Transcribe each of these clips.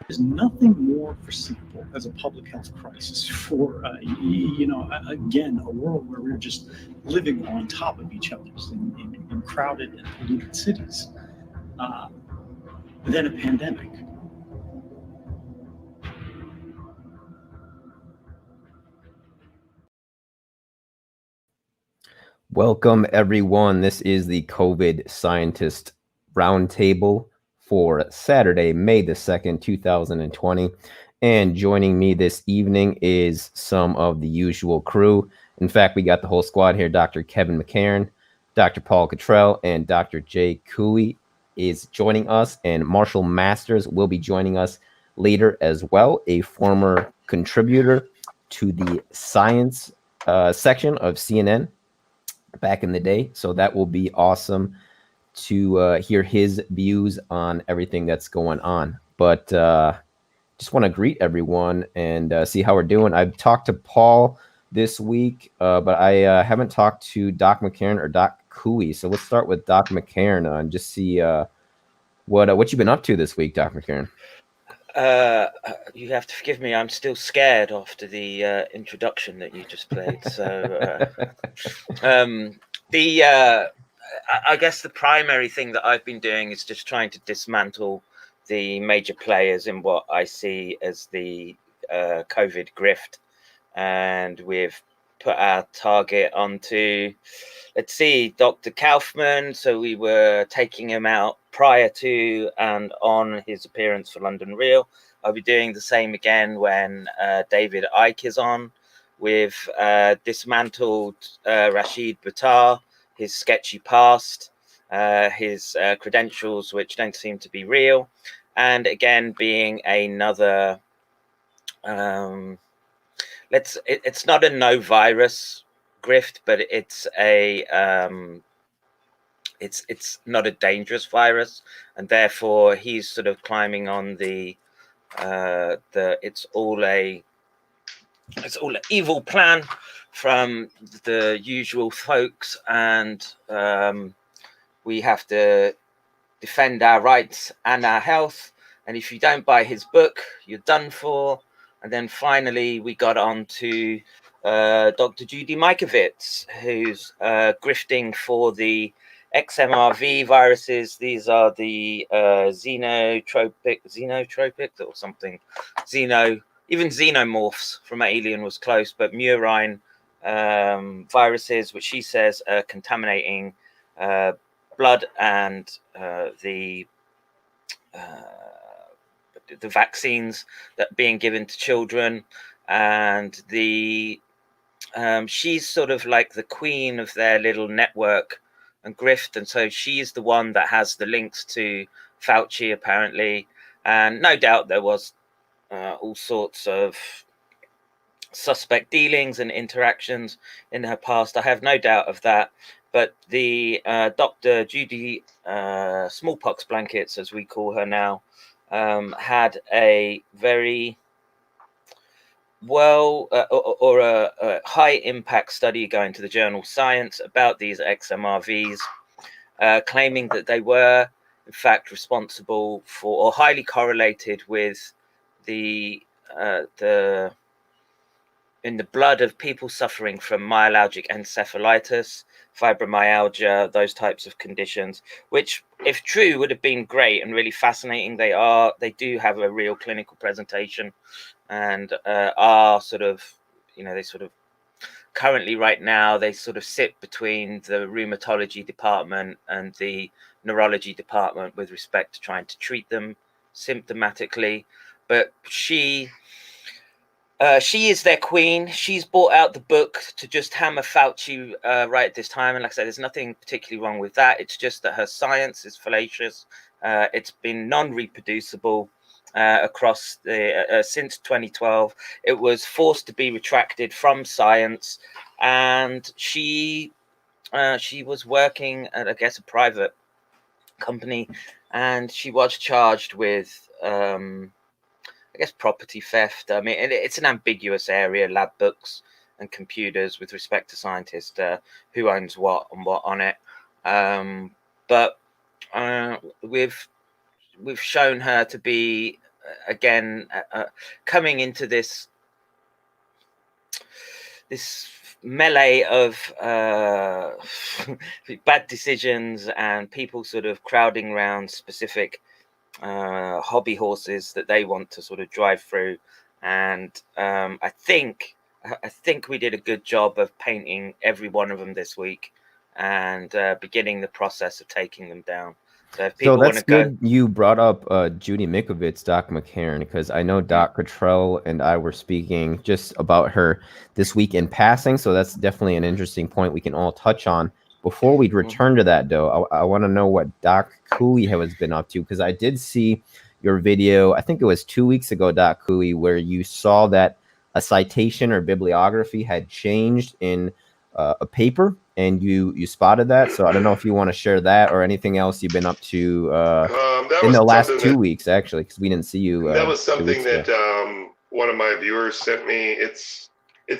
There's nothing more foreseeable as a public health crisis for, again, a world where we're just living on top of each other in crowded and polluted cities uh, than a pandemic. Welcome, everyone. This is the COVID Scientist Roundtable for Saturday, May the 2nd, 2020. And joining me this evening is some of the usual crew. In fact, we got the whole squad here. Dr. Kevin McCairn, Dr. Paul Cottrell, and Dr. Jay Couey is joining us. And Marshall Masters will be joining us later as well, a former contributor to the science section of CNN back in the day. So that will be awesome to hear his views on everything that's going on. But just want to greet everyone and see how we're doing. I've talked to Paul this week, but I haven't talked to Doc McCairn or Doc Couey. So let's start with Doc McCairn and just see what you've been up to this week, Doc McCairn. You have to forgive me. I'm still scared after the introduction that you just played. So, I guess the primary thing that I've been doing is just trying to dismantle the major players in what I see as the COVID grift, and we've put our target onto, let's see, Dr. Kaufman. So we were taking him out prior to and on his appearance for London Real. I'll be doing the same again when David Icke is on. We've dismantled Rashid Buttar, his sketchy past, his credentials, which don't seem to be real. And again, being another, it's not a no virus grift, but it's a, it's not a dangerous virus, and therefore he's sort of climbing on the it's all an evil plan from the usual folks, and we have to defend our rights and our health, and if you don't buy his book, you're done for. And then finally we got on to Dr. Judy Mikovits, who's grifting for the XMRV viruses. These are the xenotropic or something. Even xenomorphs from Alien was close, but murine viruses, which she says are contaminating blood and the vaccines that are being given to children. And the she's sort of like the queen of their little network and grift, and so she's the one that has the links to Fauci apparently, and no doubt there was all sorts of suspect dealings and interactions in her past. I have no doubt of that. But the Dr. Judy Smallpox Blankets, as we call her now, had a very a high impact study going to the journal Science about these XMRVs, claiming that they were in fact responsible for, or highly correlated with, the in the blood of people suffering from myalgic encephalitis, fibromyalgia, those types of conditions, which, if true, would have been great and really fascinating. They do have a real clinical presentation, and are sort of, they sort of currently right now, they sort of sit between the rheumatology department and the neurology department with respect to trying to treat them symptomatically. But she is their queen. She's bought out the book to just hammer Fauci right at this time. And like I said, there's nothing particularly wrong with that. It's just that her science is fallacious. It's been non-reproducible across the since 2012. It was forced to be retracted from Science, and she was working at, I guess, a private company, and she was charged with I guess property theft. I mean, it's an ambiguous area, lab books and computers, with respect to scientists, who owns what and what on it. But we've shown her to be again, coming into this melee of bad decisions and people sort of crowding around specific hobby horses that they want to sort of drive through. And I think we did a good job of painting every one of them this week and beginning the process of taking them down. So if people want to good you brought up Judy Mikovits, Doc McCairn, because I know Doc Cottrell and I were speaking just about her this week in passing. So that's definitely an interesting point we can all touch on. Before we return to that, though, I want to know what Doc Couey has been up to, because I did see your video, I think it was 2 weeks ago, Doc Couey, where you saw that a citation or bibliography had changed in a paper, and you spotted that. So I don't know if you want to share that or anything else you've been up to in the last 2 weeks, actually, because we didn't see you. That was something that one of my viewers sent me. It's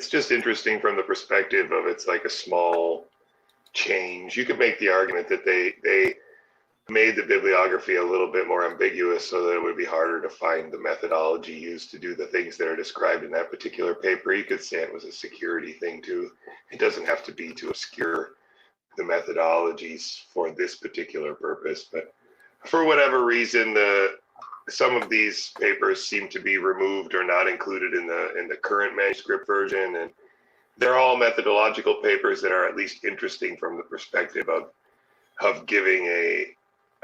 just interesting from the perspective of it's like a small change. You could make the argument that they made the bibliography a little bit more ambiguous so that it would be harder to find the methodology used to do the things that are described in that particular paper. You could say it was a security thing too. It doesn't have to be to obscure the methodologies for this particular purpose, but for whatever reason, some of these papers seem to be removed or not included in the current manuscript version, and they're all methodological papers that are at least interesting from the perspective of giving a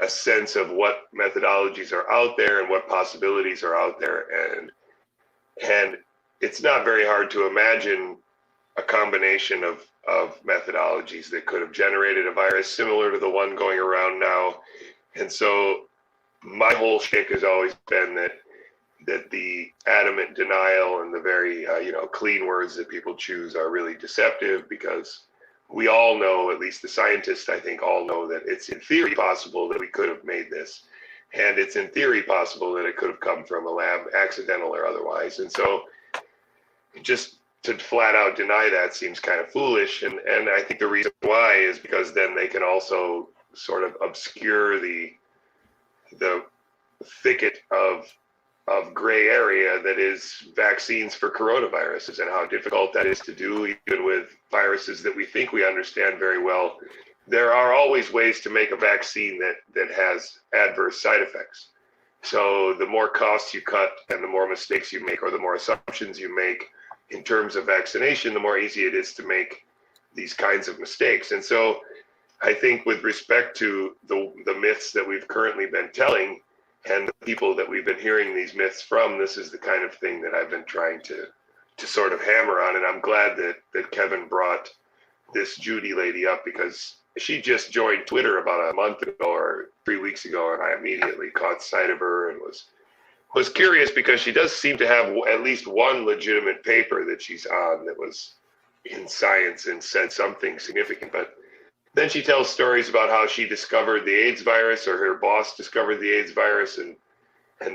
sense of what methodologies are out there and what possibilities are out there. And it's not very hard to imagine a combination of methodologies that could have generated a virus similar to the one going around now. And so my whole shtick has always been that the adamant denial and the very clean words that people choose are really deceptive, because we all know, at least the scientists, I think, all know that it's in theory possible that we could have made this. And it's in theory possible that it could have come from a lab, accidental or otherwise. And so just to flat out deny that seems kind of foolish. And I think the reason why is because then they can also sort of obscure the thicket of gray area that is vaccines for coronaviruses, and how difficult that is to do, even with viruses that we think we understand very well. There are always ways to make a vaccine that has adverse side effects. So the more costs you cut and the more mistakes you make, or the more assumptions you make in terms of vaccination, the more easy it is to make these kinds of mistakes. And so I think with respect to the myths that we've currently been telling, and the people that we've been hearing these myths from, this is the kind of thing that I've been trying to sort of hammer on. And I'm glad that Kevin brought this Judy lady up, because she just joined Twitter about a month ago or 3 weeks ago, and I immediately caught sight of her and was curious, because she does seem to have at least one legitimate paper that she's on that was in Science and said something significant. But then she tells stories about how she discovered the AIDS virus, or her boss discovered the AIDS virus, and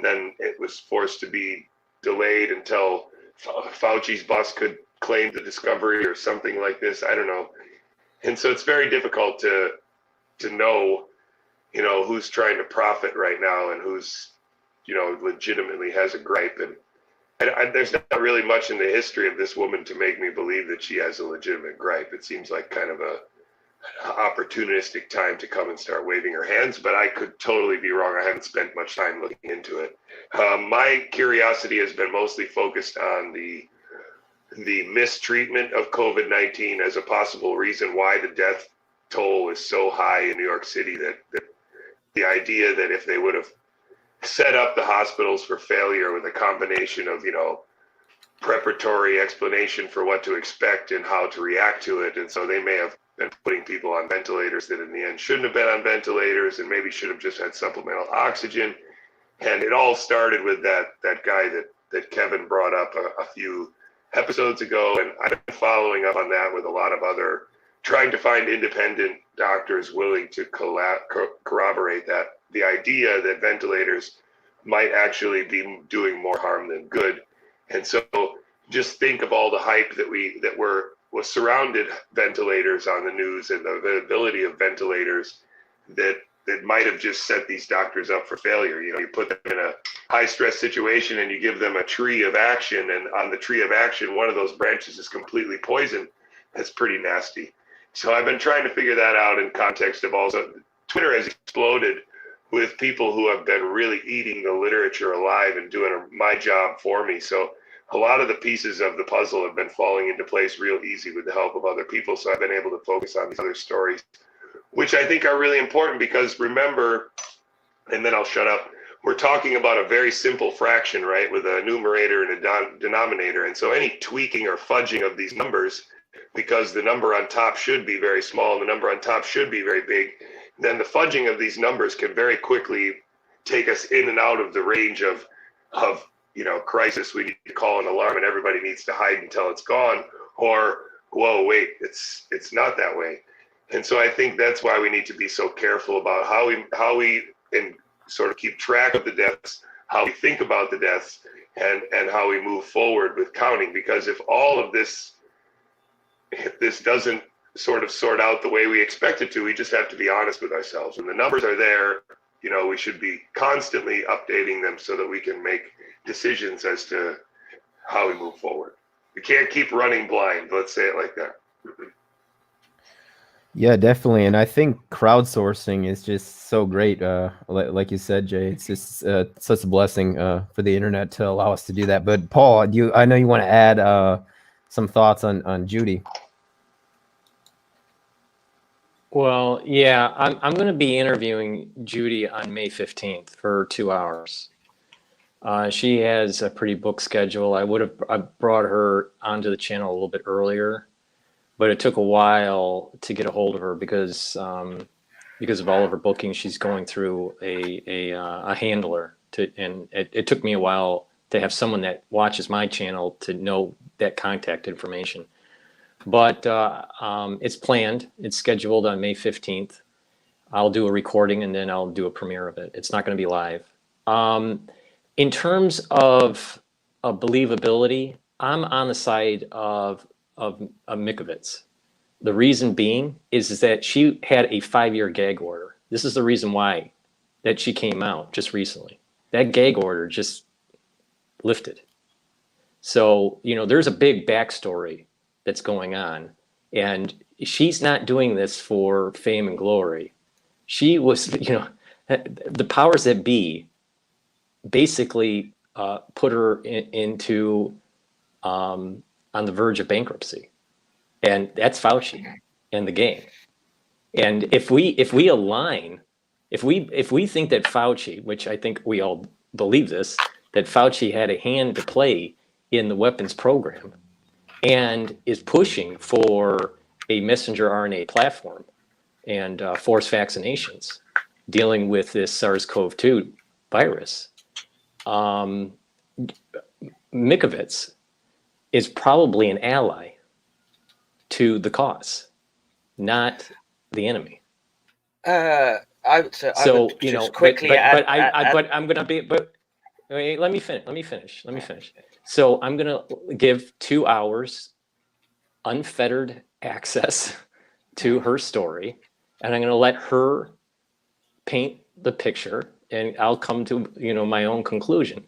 then it was forced to be delayed until Fauci's boss could claim the discovery or something like this. I don't know. And so it's very difficult to know, who's trying to profit right now and who's, legitimately has a gripe. And there's not really much in the history of this woman to make me believe that she has a legitimate gripe. It seems like kind of a opportunistic time to come and start waving her hands, but I could totally be wrong. I haven't spent much time looking into it. My curiosity has been mostly focused on the mistreatment of COVID-19 as a possible reason why the death toll is so high in New York City, that the idea that if they would have set up the hospitals for failure with a combination of, preparatory explanation for what to expect and how to react to it, and so they may have been putting people on ventilators that in the end shouldn't have been on ventilators and maybe should have just had supplemental oxygen. And it all started with that guy that Kevin brought up a few episodes ago, and I've been following up on that with a lot of other, trying to find independent doctors willing to corroborate that, the idea that ventilators might actually be doing more harm than good. And so just think of all the hype that was surrounded ventilators on the news, and the availability of ventilators that might have just set these doctors up for failure. You put them high stress situation and you give them a tree of action, and on the tree of action, one of those branches is completely poisoned, that's pretty nasty. So I've been trying to figure that out in context of also Twitter has exploded with people who have been really eating the literature alive and doing my job for me. So a lot of the pieces of the puzzle have been falling into place real easy with the help of other people. So I've been able to focus on these other stories, which I think are really important, because remember, and then I'll shut up, we're talking about a very simple fraction, right, with a numerator and a denominator. And so any tweaking or fudging of these numbers, because the number on top should be very small and the number on top should be very big, then the fudging of these numbers can very quickly take us in and out of the range of crisis. We need to call an alarm and everybody needs to hide until it's gone, or whoa, wait, it's not that way. And so I think that's why we need to be so careful about how we and sort of keep track of the deaths, how we think about the deaths, and how we move forward with counting. Because if all of this doesn't sort of sort out the way we expect it to, we just have to be honest with ourselves. And the numbers are there, we should be constantly updating them so that we can make decisions as to how we move forward. We can't keep running blind, let's say it like that. Yeah, definitely. And I think crowdsourcing is just so great. Like you said, Jay, it's just such a blessing for the internet to allow us to do that. But Paul, I know you want to add some thoughts on Judy. Well, yeah, I'm going to be interviewing Judy on May 15th for 2 hours. She has a pretty booked schedule. I brought her onto the channel a little bit earlier, but it took a while to get a hold of her because of all of her bookings. She's going through a handler and it took me a while to have someone that watches my channel to know that contact information. But it's planned. It's scheduled on May 15th. I'll do a recording and then I'll do a premiere of it. It's not going to be live. In terms of believability, I'm on the side of Mikovits. The reason being is that she had a 5-year gag order. This is the reason why that she came out just recently. That gag order just lifted. So, there's a big backstory that's going on, and she's not doing this for fame and glory. She was, the powers that be basically put her into on the verge of bankruptcy, and that's Fauci and the gang. And if we align, if we think that Fauci, which I think we all believe this, that Fauci had a hand to play in the weapons program and is pushing for a messenger RNA platform and forced vaccinations dealing with this SARS-CoV-2 virus, Mikovits is probably an ally to the cause, not the enemy. I would quickly but I'm gonna be. But wait, let me finish. So I'm gonna give 2 hours unfettered access to her story, and I'm gonna let her paint the picture, and I'll come to my own conclusion.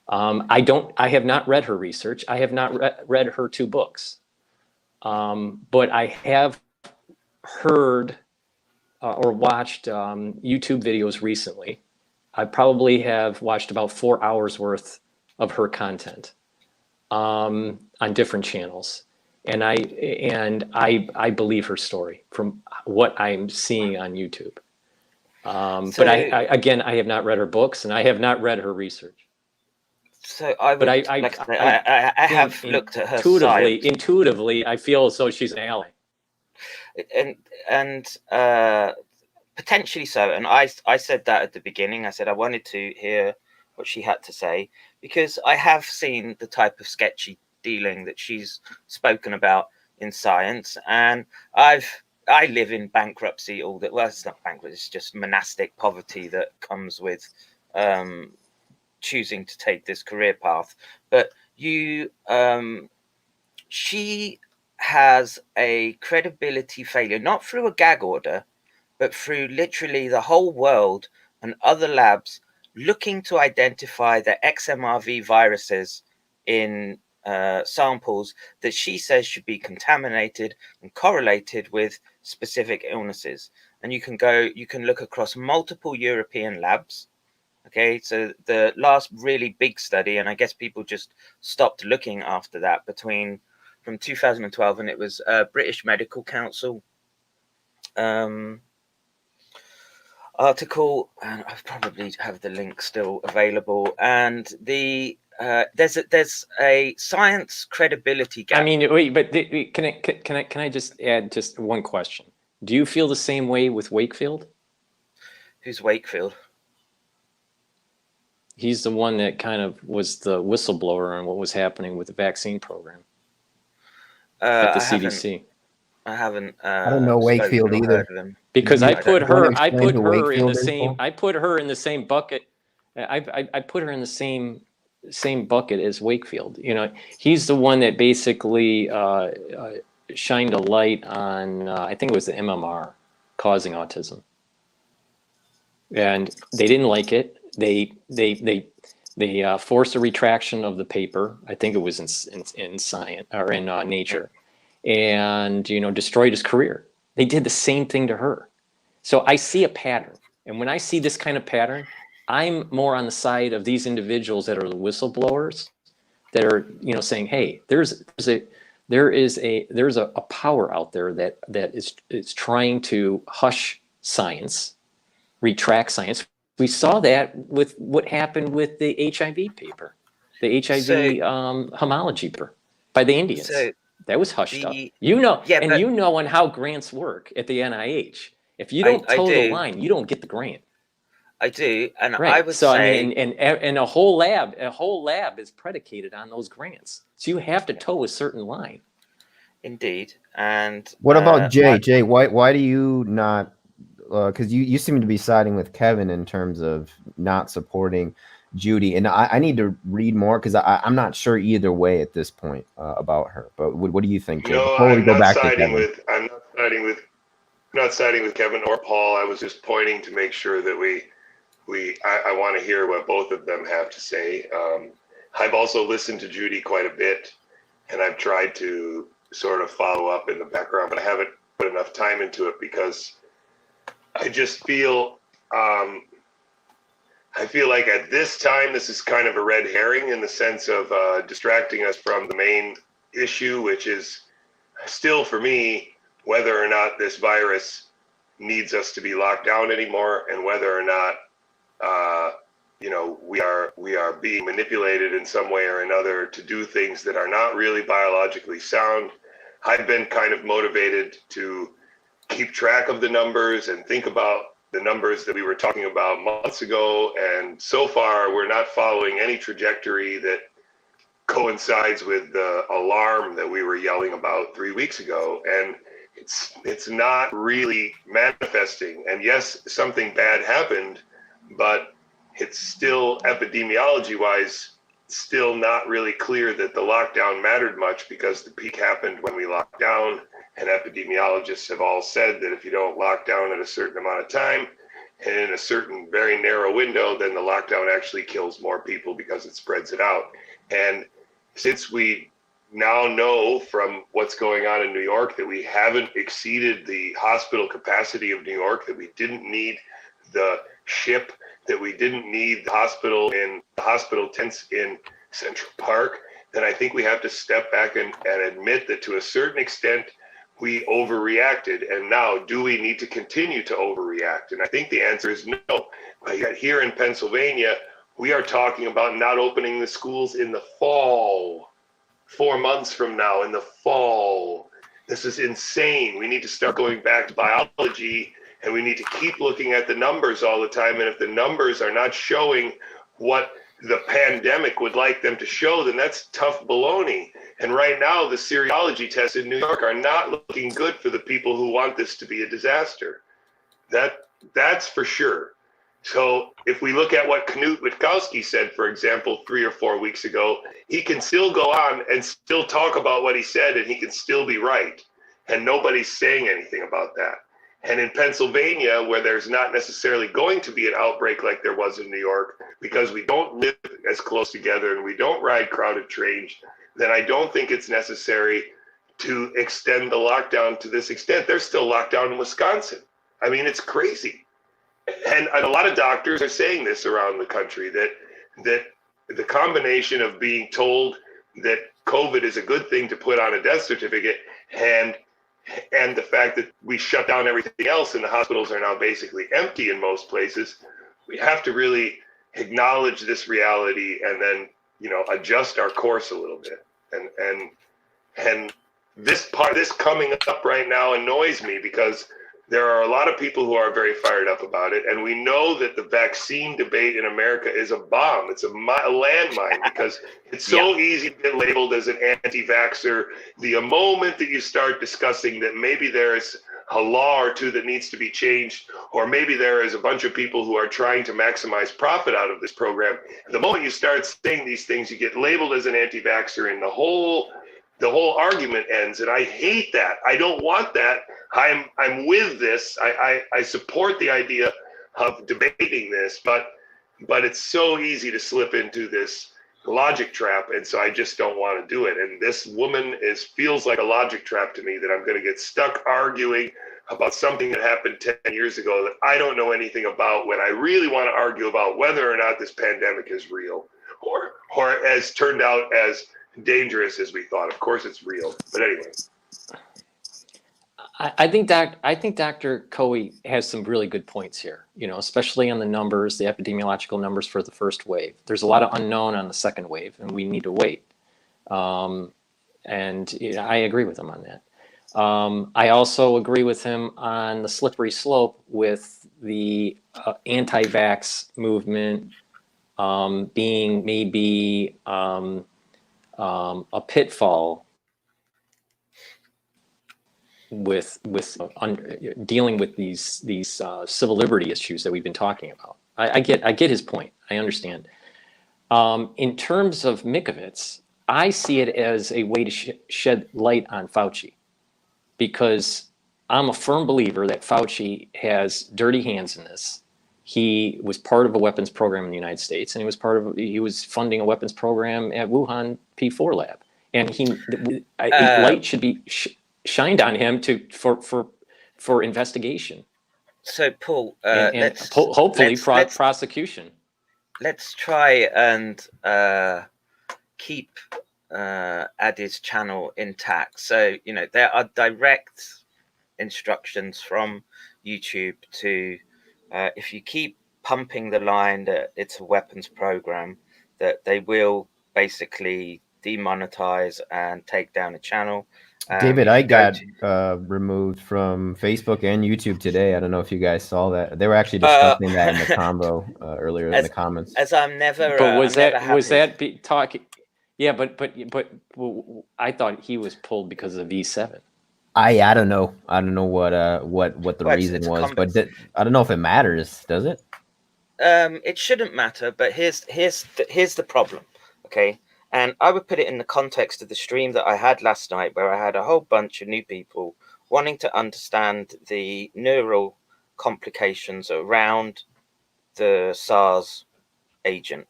I have not read her research. I have not read her 2 books, but I have heard or watched YouTube videos recently. I probably have watched about 4 hours worth of her content on different channels, and I believe her story from what I'm seeing on YouTube. But I have not read her books, and I have not read her research. So I have looked at her science. Intuitively, I feel as though she's an ally. And potentially so. And I said that at the beginning. I said I wanted to hear what she had to say, because I have seen the type of sketchy dealing that she's spoken about in science, and I live in bankruptcy all that. Well, it's not bankruptcy; it's just monastic poverty that comes with choosing to take this career path. But she has a credibility failure, not through a gag order, but through literally the whole world and other labs looking to identify the XMRV viruses in samples that she says should be contaminated and correlated with specific illnesses. And you can look across multiple European labs. Okay, so the last really big study, and I guess people just stopped looking after that, from 2012, and it was British Medical Council article, and I probably have the link still available. And there's a science credibility gap. I mean, wait, but can I just add just one question? Do you feel the same way with Wakefield? Who's Wakefield? He's the one that kind of was the whistleblower on what was happening with the vaccine program at the CDC. I haven't. I don't know Wakefield either. Because I put her in the same bucket. I put her in the same bucket as Wakefield. You know, he's the one that basically shined a light on. I think it was the MMR causing autism, and they didn't like it. They forced a retraction of the paper. I think it was in Science or in Nature, and destroyed his career. They did the same thing to her. So I see a pattern, and when I see this kind of pattern, I'm more on the side of these individuals that are the whistleblowers, that are saying, hey, there's a power out there that is trying to hush science, retract science. We saw that with what happened with the HIV paper, the HIV homology paper by the Indians. That was hushed up. On how grants work at the NIH. If you don't toe the line, you don't get the grant. I do, and right. I would say, and a whole lab is predicated on those grants. So you have to toe a certain line. Indeed, and what about Jay? Jay, why do you not? Because you seem to be siding with Kevin in terms of not supporting Judy, and I need to read more because I'm not sure either way at this point about her. But what do you think, Jay? No, I'm not siding with Kevin or Paul. I was just pointing to make sure that I want to hear what both of them have to say. I've also listened to Judy quite a bit, and I've tried to sort of follow up in the background, but I haven't put enough time into it because I just feel like at this time, this is kind of a red herring in the sense of distracting us from the main issue, which is still for me, whether or not this virus needs us to be locked down anymore, and whether or not, we are being manipulated in some way or another to do things that are not really biologically sound. I've been kind of motivated to keep track of the numbers and think about the numbers that we were talking about months ago. And so far, we're not following any trajectory that coincides with the alarm that we were yelling about 3 weeks ago. And it's not really manifesting. And yes, something bad happened, but it's still epidemiology-wise, still not really clear that the lockdown mattered much, because the peak happened when we locked down. And epidemiologists have all said that if you don't lock down at a certain amount of time and in a certain very narrow window, then the lockdown actually kills more people because it spreads it out. And since we now know from what's going on in New York that we haven't exceeded the hospital capacity of New York, that we didn't need the ship, that we didn't need the hospital tents in Central Park, then I think we have to step back and admit that to a certain extent, we overreacted. And now, do we need to continue to overreact? And I think the answer is no. But yet here in Pennsylvania, we are talking about not opening the schools in the fall, 4 months from now, in the fall. This is insane. We need to start going back to biology, and we need to keep looking at the numbers all the time. And if the numbers are not showing what the pandemic would like them to show, then that's tough baloney. And right now, the serology tests in New York are not looking good for the people who want this to be a disaster. That's for sure. So if we look at what Knut Witkowski said, for example, 3 or 4 weeks ago, he can still go on and still talk about what he said, and he can still be right. And nobody's saying anything about that. And in Pennsylvania, where there's not necessarily going to be an outbreak like there was in New York, because we don't live as close together and we don't ride crowded trains, then I don't think it's necessary to extend the lockdown to this extent. There's still lockdown in Wisconsin. I mean, it's crazy. And a lot of doctors are saying this around the country, that the combination of being told that COVID is a good thing to put on a death certificate and the fact that we shut down everything else and the hospitals are now basically empty in most places, we have to really acknowledge this reality and then, adjust our course a little bit. And this coming up right now annoys me, because there are a lot of people who are very fired up about it. And we know that the vaccine debate in America is a bomb. It's a landmine, because it's so easy to get labeled as an anti-vaxxer. The moment that you start discussing that maybe there is a law or two that needs to be changed, or maybe there is a bunch of people who are trying to maximize profit out of this program, the moment you start saying these things, you get labeled as an anti-vaxxer, and the whole argument ends. And I hate that. I don't want that. I'm with this. I support the idea of debating this, but it's so easy to slip into this logic trap, and so I just don't want to do it. And this woman feels like a logic trap to me, that I'm going to get stuck arguing about something that happened 10 years ago that I don't know anything about, when I really want to argue about whether or not this pandemic is real, or as turned out as dangerous as we thought. Of course it's real, but anyway. I think Dr. Couey has some really good points here, especially on the numbers, the epidemiological numbers for the first wave. There's a lot of unknown on the second wave, and we need to wait. And I agree with him on that. I also agree with him on the slippery slope with the anti-vax movement being maybe a pitfall with dealing with these civil liberty issues that we've been talking about. I get his point. I understand. In terms of Mikovits, I see it as a way to shed light on Fauci, because I'm a firm believer that Fauci has dirty hands in this. He was part of a weapons program in the United States, and he was funding a weapons program at Wuhan P4 lab, and light should be shined on him for investigation. So Paul, hopefully prosecution. Let's try and keep Adi's channel intact. So there are direct instructions from YouTube to if you keep pumping the line that it's a weapons program, that they will basically demonetize and take down a channel. David, I got removed from Facebook and YouTube today. I don't know if you guys saw that. They were actually discussing that in the combo earlier in the comments. As I'm never. But was that talking? Yeah, but I thought he was pulled because of V7. I don't know. I don't know what the reason was, but I don't know if it matters. Does it? It shouldn't matter. But here's the problem. Okay. And I would put it in the context of the stream that I had last night, where I had a whole bunch of new people wanting to understand the neural complications around the SARS agent.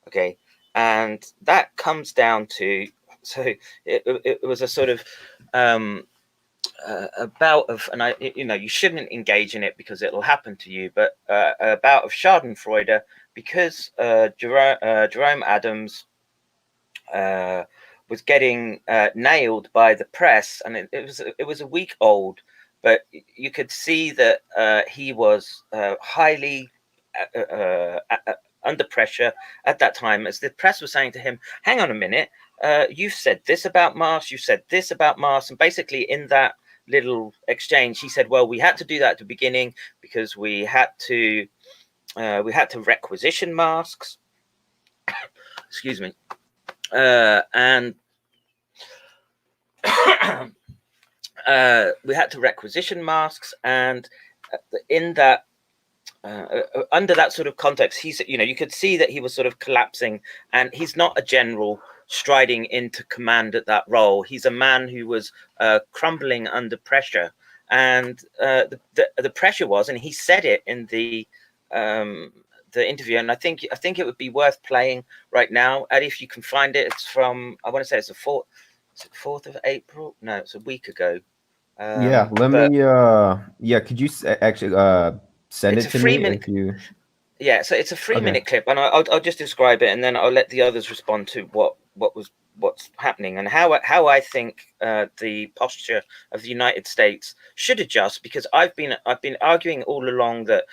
Okay. And that comes down to, so it was a sort of a bout of, and you shouldn't engage in it because it'll happen to you, but a bout of Schadenfreude, because Jerome Adams was getting nailed by the press, and it was a week old, but you could see that he was highly under pressure at that time, as the press was saying to him, hang on a minute, you've said this about masks, you said this about masks, and basically in that little exchange he said, well, we had to do that at the beginning because we had to requisition masks. Excuse me. And we had to requisition masks, and in that under that sort of context, he's, you could see that he was sort of collapsing, and he's not a general striding into command at that role. He's a man who was crumbling under pressure, And the pressure was, and he said it in the interview, and I think it would be worth playing right now, Eddie, if you can find it. It's from, I want to say it's the 4th of April. No, it's a week ago. Yeah, let me. Yeah, could you actually send it to me if you? Yeah, so it's a 3-minute clip, and I'll just describe it, and then I'll let the others respond to what's happening and how I think the posture of the United States should adjust, because I've been arguing all along that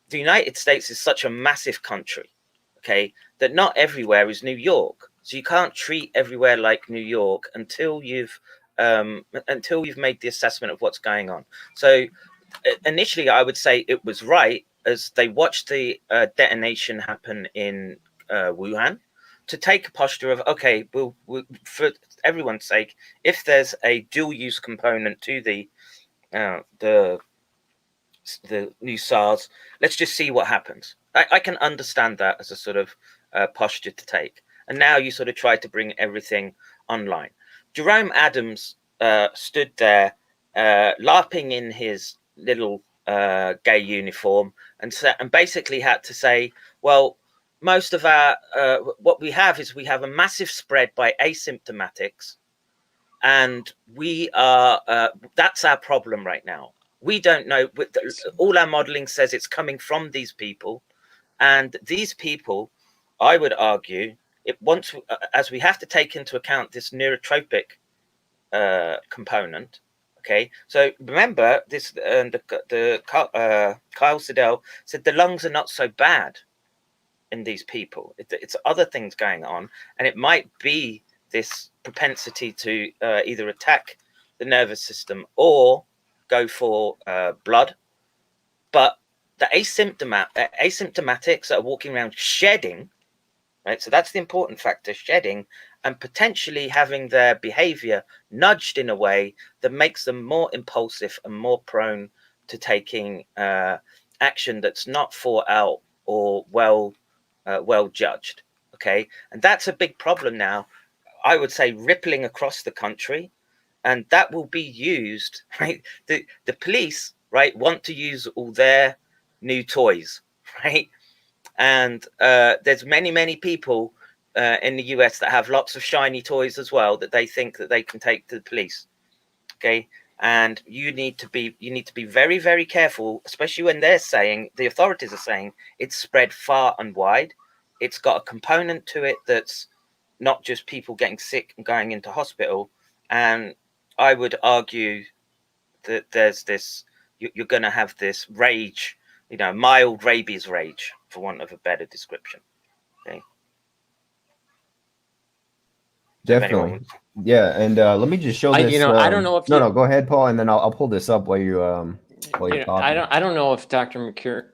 the United States is such a massive country, okay, that not everywhere is New York. So you can't treat everywhere like New York until you've made the assessment of what's going on. So initially, I would say it was right, as they watched the detonation happen in Wuhan, to take a posture of, okay, we'll for everyone's sake, if there's a dual-use component to the new SARS, let's just see what happens. I can understand that as a sort of posture to take. And now you sort of try to bring everything online. Jerome Adams stood there LARPing in his little gay uniform and basically had to say, well, most of our what we have a massive spread by asymptomatics, and we are that's our problem right now. We don't know. All our modeling says it's coming from these people, and these people, I would argue, as we have to take into account this neurotropic component. Okay, so remember this. Kyle Siddell said the lungs are not so bad in these people. It's other things going on, and it might be this propensity to either attack the nervous system or go for blood. But the asymptomatics that are walking around shedding, right? So that's the important factor: shedding, and potentially having their behavior nudged in a way that makes them more impulsive and more prone to taking action that's not thought out or well judged. Okay, and that's a big problem now, I would say, rippling across the country, and that will be used, right? The police, right, want to use all their new toys, right? And there's many people in the US that have lots of shiny toys as well that they think that they can take to the police. Okay, and you need to be very, very careful, especially when the authorities are saying it's spread far and wide. It's got a component to it that's not just people getting sick and going into hospital. And I would argue that there's this, you're going to have this rage, mild rabies rage, for want of a better description. Okay. Definitely. Yeah, and let me just show this. I don't know if no, go ahead, Paul, and then I'll pull this up while you're talking. I don't know if Dr.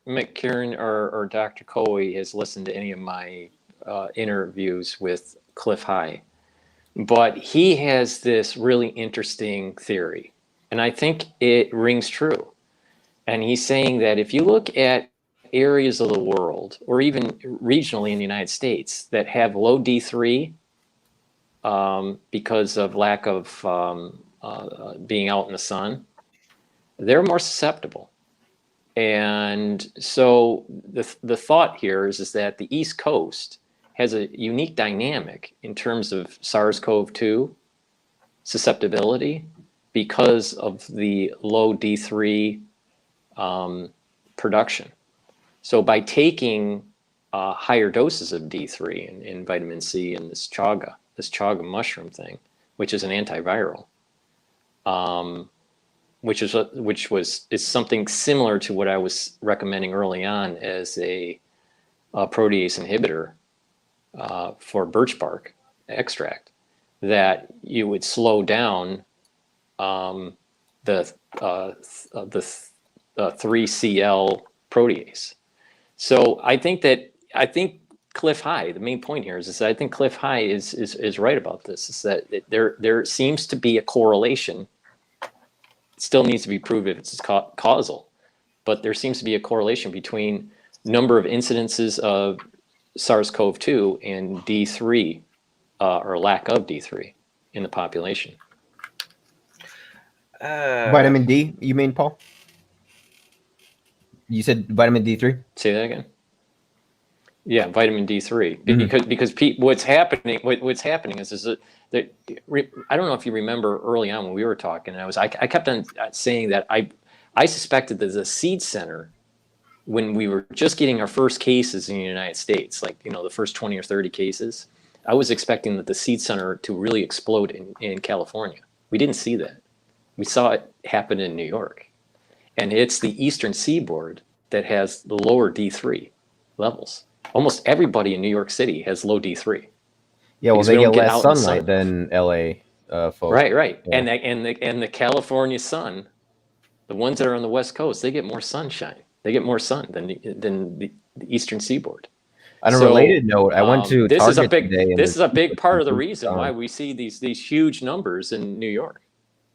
McCairn or Dr. Couey has listened to any of my interviews with Cliff High, but he has this really interesting theory, and I think it rings true. And he's saying that if you look at areas of the world, or even regionally in the United States, that have low D3 because of lack of being out in the sun, they're more susceptible. And so the thought here is that the East Coast has a unique dynamic in terms of SARS-CoV-2 susceptibility because of the low D3 production. So by taking higher doses of D3 and vitamin C and this chaga mushroom thing, which is an antiviral, which is something similar to what I was recommending early on as a protease inhibitor for birch bark extract, that you would slow down the 3CL protease. So I think Cliff High, the main point here is that I think Cliff High is right about this, is that there seems to be a correlation. It still needs to be proved if it's causal, but there seems to be a correlation between number of incidences of SARS-CoV-2 and D3 or lack of D3 in the population. Vitamin D, you mean, Paul? You said vitamin D3? Say that again. Yeah, vitamin D3. Mhm. Because what's happening is that I don't know if you remember early on when we were talking. I kept on saying that I suspected that the seed center, when we were just getting our first cases in the United States, like the first 20 or 30 cases, I was expecting that the seed center to really explode in California. We didn't see that. We saw it happen in New York, and it's the Eastern Seaboard that has the lower D3 levels. Almost everybody in New York City has low D3. Yeah, well, Because they we don't get get less out in the sunlight sun. than LA folks. Right. Yeah. And the California sun, the ones that are on the West Coast, they get more sunshine. They get more sun than the Eastern Seaboard. On a So, related note, I went to this is a Target today, and this is a big part of the was reason why we see these huge numbers in New York.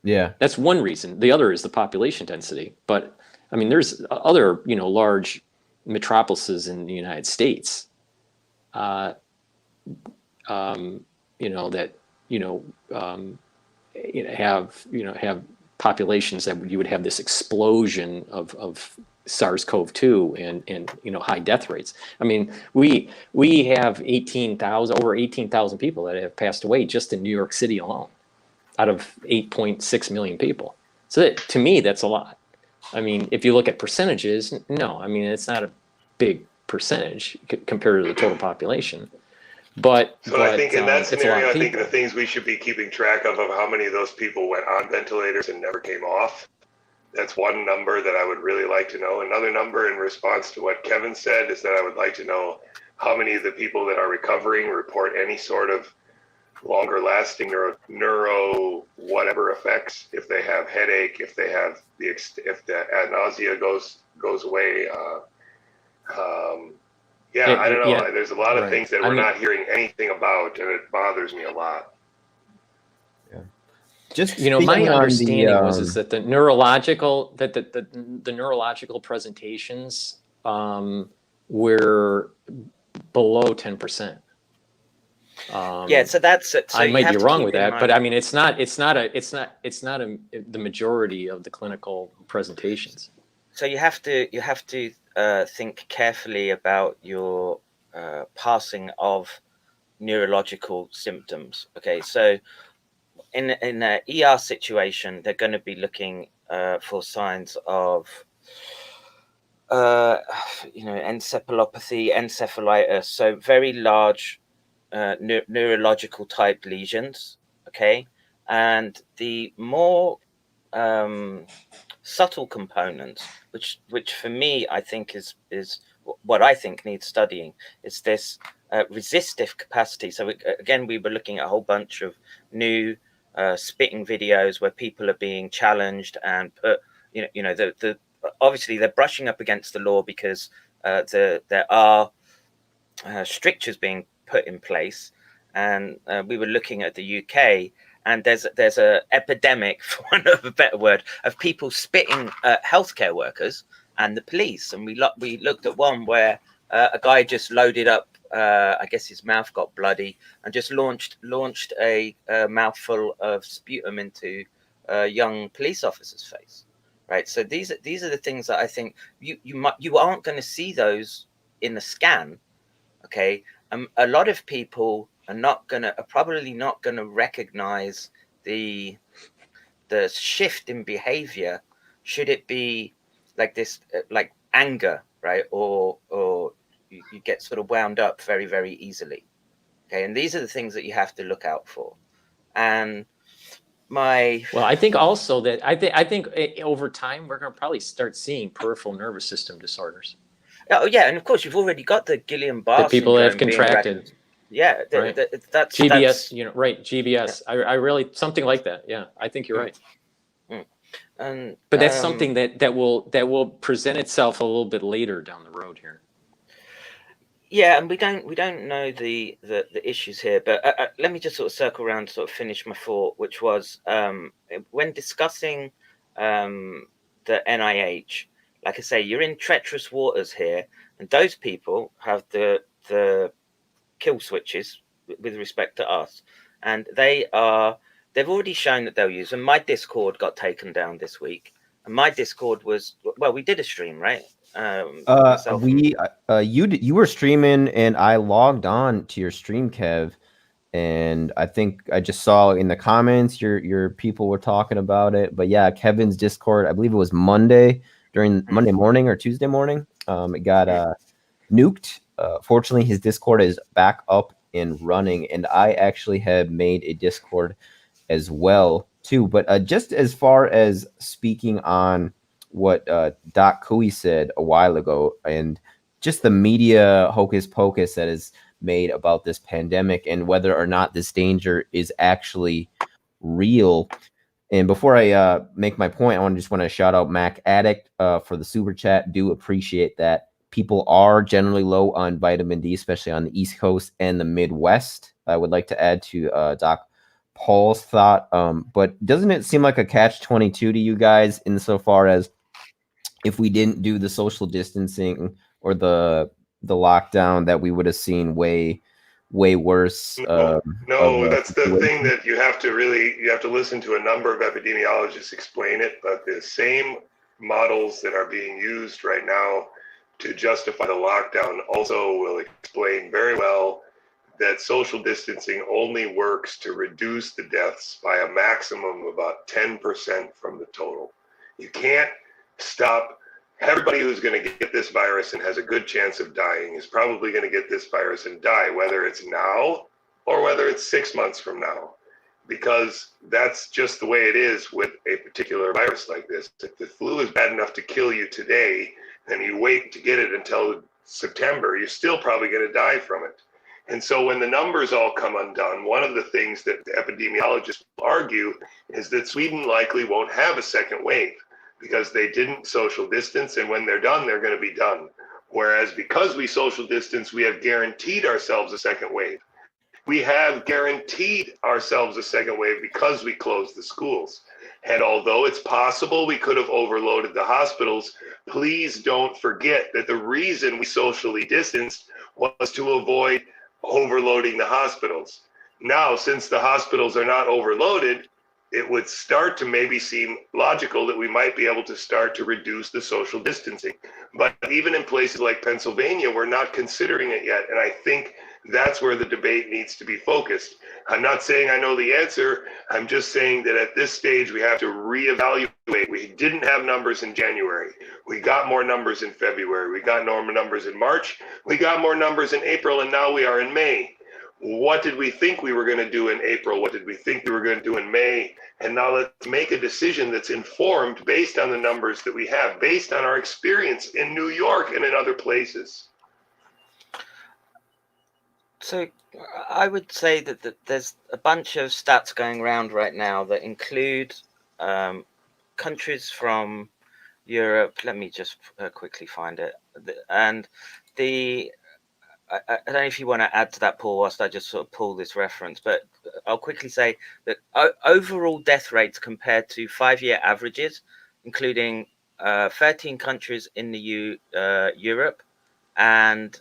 Yeah, That's one reason. The other is the population density. But I mean, there's other large metropolises in the United States, that have populations that you would have this explosion of SARS-CoV-2 and high death rates. I mean, we have over 18,000 people that have passed away just in New York City alone, out of 8.6 million people. So to me, that's a lot. I mean, if you look at percentages, no, I mean, it's not a big percentage compared to the total population. But I think in that it's a lot scenario, of I think people. the things we should be keeping track of how many of those people went on ventilators and never came off. That's one number that I would really like to know. Another number in response to what Kevin said is that I would like to know how many of the people that are recovering report any sort of longer lasting neuro whatever effects, if they have headache, if they have if the nausea goes away. I don't know. Yeah, there's a lot of right. things that we're not hearing anything about, and it bothers me a lot. yeah. Just my understanding was the, that the neurological the neurological presentations were below 10%. Yeah, so that's it. So I might have be to wrong keep with in that, mind, but I mean, it's not the majority of the clinical presentations. so you have to think carefully about your passing of neurological symptoms. Okay, so in an ER situation, they're going to be looking for signs of encephalopathy, encephalitis, so very large neurological type lesions. Okay, and the more subtle components, which for me I think is what I think needs studying, is this resistive capacity. So again, we were looking at a whole bunch of new spitting videos where people are being challenged and put, the obviously they're brushing up against the law because there are strictures being put in place, and we were looking at the UK, and there's a epidemic, for want of a better word, of people spitting at healthcare workers and the police. And we looked at one where a guy just loaded up, I guess his mouth got bloody, and just launched a mouthful of sputum into a young police officer's face. Right. So these are the things that I think you aren't going to see those in the scan. Okay. A lot of people are probably not gonna recognize the shift in behavior, should it be like this, like anger, right? Or you get sort of wound up very, very easily. Okay. And these are the things that you have to look out for. And Well, I think also that I think over time we're going to probably start seeing peripheral nervous system disorders. Oh yeah, and of course you've already got the Guillain-Barré that people syndrome have contracted. Yeah, right. That's GBS, right? GBS. Yeah. I really something like that. Yeah, I think you're right. And but that's something that will present itself a little bit later down the road here. Yeah, and we don't know the issues here, but let me just sort of circle around, sort of finish my thought, which was when discussing the NIH. Like I say, you're in treacherous waters here, and those people have the kill switches with respect to us, and they are they've already shown that they'll use them. My Discord got taken down this week, and my Discord was, well, we did a stream, right? Myself You were streaming, and I logged on to your stream, Kev, and I think I just saw in the comments your people were talking about it. But yeah, Kevin's Discord, I believe it was Monday Monday morning or Tuesday morning. It got nuked. Fortunately, his Discord is back up and running, and I actually have made a Discord as well too. But just as far as speaking on what Doc Couey said a while ago, and just the media hocus pocus that is made about this pandemic and whether or not this danger is actually real. And before I make my point, I just want to shout out Mac Addict for the super chat. Do appreciate that. People are generally low on vitamin D, especially on the East Coast and the Midwest. I would like to add to Doc Paul's thought, but doesn't it seem like a catch-22 to you guys insofar as if we didn't do the social distancing or the lockdown, that we would have seen way worse? No, that's the thing that you have to listen to a number of epidemiologists explain it, but the same models that are being used right now to justify the lockdown also will explain very well that social distancing only works to reduce the deaths by a maximum of about 10% from the total. You can't stop. Everybody who's going to get this virus and has a good chance of dying is probably going to get this virus and die, whether it's now or whether it's 6 months from now, because that's just the way it is with a particular virus like this. If the flu is bad enough to kill you today and you wait to get it until September, you're still probably going to die from it. And so when the numbers all come undone, one of the things that the epidemiologists argue is that Sweden likely won't have a second wave because they didn't social distance, and when they're done, they're going to be done. Whereas because we social distance, we have guaranteed ourselves a second wave. We have guaranteed ourselves a second wave because we closed the schools. And although it's possible we could have overloaded the hospitals, please don't forget that the reason we socially distanced was to avoid overloading the hospitals. Now, since the hospitals are not overloaded, it would start to maybe seem logical that we might be able to start to reduce the social distancing. But even in places like Pennsylvania, we're not considering it yet. And I think that's where the debate needs to be focused. I'm not saying I know the answer. I'm just saying that at this stage, we have to reevaluate. We didn't have numbers in January. We got more numbers in February. We got more numbers in March. We got more numbers in April, and now we are in May. What did we think we were going to do in April? What did we think we were going to do in May? And now let's make a decision that's informed based on the numbers that we have, based on our experience in New York and in other places. So I would say that there's a bunch of stats going around right now that include countries from Europe. Let me just quickly find it. And I don't know if you want to add to that, Paul, whilst I just sort of pull this reference, but I'll quickly say that overall death rates compared to 5-year averages, including 13 countries in the Europe and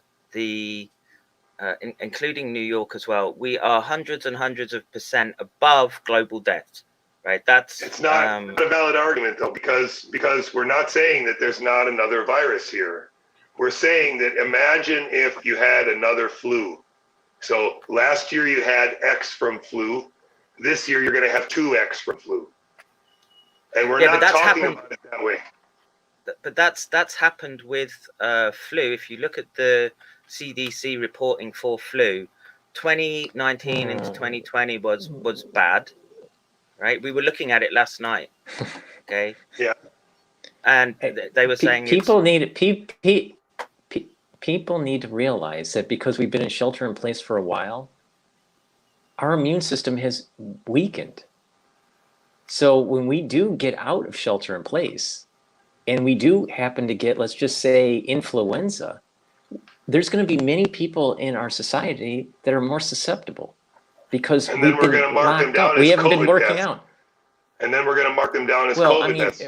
including New York as well, we are hundreds and hundreds of % above global deaths. Right, it's not a valid argument though, because we're not saying that there's not another virus here. We're saying that imagine if you had another flu. So last year you had X from flu. This year you're going to have 2X from flu. And we're not talking about it that way. But that's happened with flu. If you look at the CDC reporting for flu, 2019 into 2020 was bad. Right, we were looking at it last night. Okay. Yeah. And they were saying people need to realize that because we've been in shelter in place for a while, our immune system has weakened. So when we do get out of shelter in place, and we do happen to get, let's just say, influenza, there's going to be many people in our society that are more susceptible. Because and then we're going to mark them down as we haven't COVID been working deaths. out. And then we're going to mark them down as COVID deaths.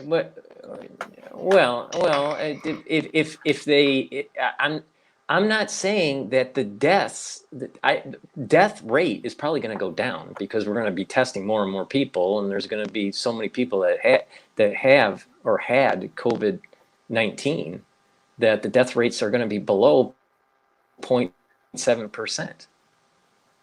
If they, I'm not saying that the death rate is probably going to go down because we're going to be testing more and more people, and there's going to be so many people that have or had COVID-19 that the death rates are going to be below 0.7%.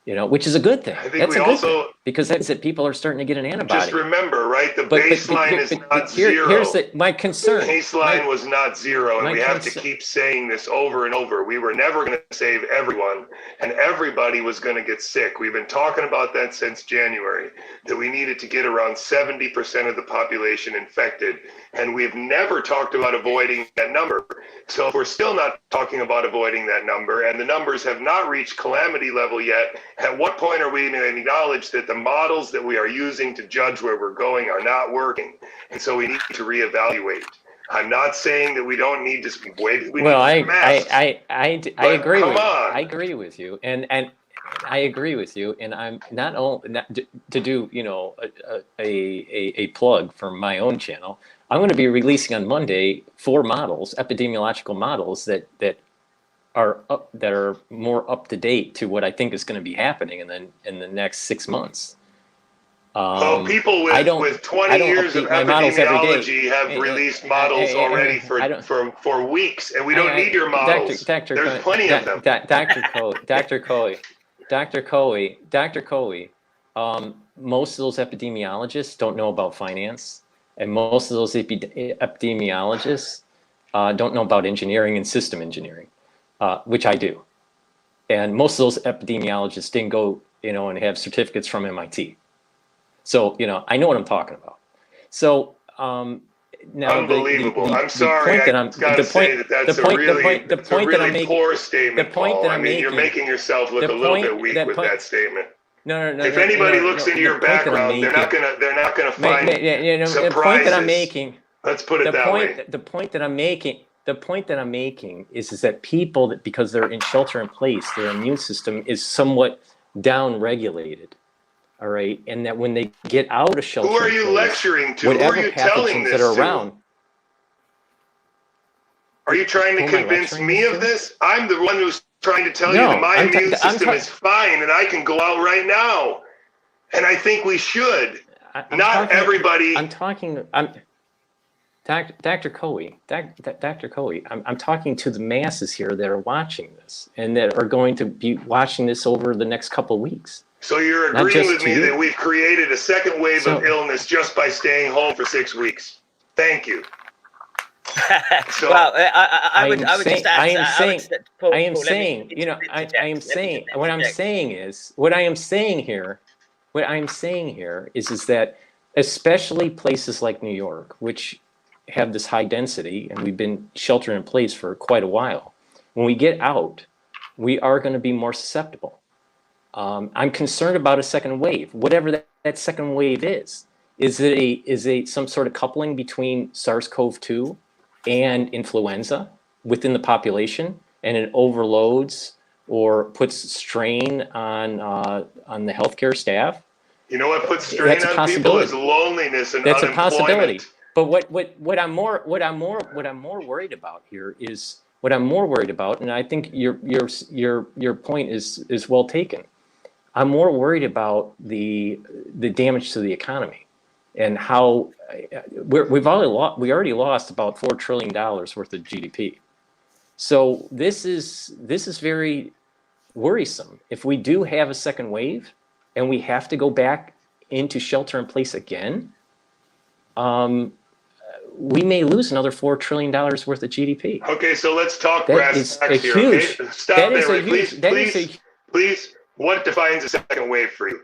Which is a good thing. I think That's we a good also thing, because that's that people are starting to get an antibody. just remember, right? The baseline is not zero. Here's my concern. The baseline was not zero, and we have to keep saying this over and over. We were never going to save everyone, and everybody was going to get sick. We've been talking about that since January, that we needed to get around 70% of the population infected, and we've never talked about avoiding that number. So if we're still not talking about avoiding that number, and the numbers have not reached calamity level yet, at what point are we going to acknowledge that the models that we are using to judge where we're going are not working? And so we need to reevaluate. I'm not saying that we don't need to wait. I agree with you, and I agree with you, and I'm not to do a plug for my own channel. I'm going to be releasing on Monday 4 models, epidemiological models that are more up to date to what I think is going to be happening in the next 6 months. People with 20 years of epidemiology have released models already for weeks, and we don't need your models. There's plenty of them. Dr. Couey, most of those epidemiologists don't know about finance, and most of those epidemiologists don't know about engineering and system engineering. Which I do. And most of those epidemiologists didn't go, and have certificates from MIT. So, I know what I'm talking about. So, now unbelievable. I'm sorry. That's a really poor statement, Paul. I mean, you're making yourself look a little bit weak with that statement. No. If anybody looks into your background, they're not gonna find surprises. The point that I'm making. Let's put it that way. The point that I'm making is that people, that because they're in shelter in place, their immune system is somewhat down-regulated, all right? And that when they get out of shelter in place, who are you lecturing to? Who are you telling this to? Are you trying to convince me of this? I'm the one who's trying to tell you that my immune system is fine and I can go out right now. And I think we should. Everybody. Dr. Couey, I'm talking to the masses here that are watching this and that are going to be watching this over the next couple of weeks. So you're agreeing with me that we've created a second wave of illness just by staying home for 6 weeks? What I'm saying here is that especially places like New York, which have this high density, and we've been sheltering in place for quite a while. When we get out, we are going to be more susceptible. I'm concerned about a second wave, whatever that second wave is. Is it some sort of coupling between SARS-CoV-2 and influenza within the population, and it overloads or puts strain on the healthcare staff? You know what puts strain on people is loneliness and unemployment. That's a possibility. But what I'm more worried about here is and I think your point is well taken. I'm more worried about the damage to the economy and how we already lost about $4 trillion worth of GDP. So this is very worrisome. If we do have a second wave and we have to go back into shelter in place again, we may lose another $4 trillion worth of GDP. Okay, so let's talk brass tacks here. Okay? Stop there, please. What defines a second wave for you?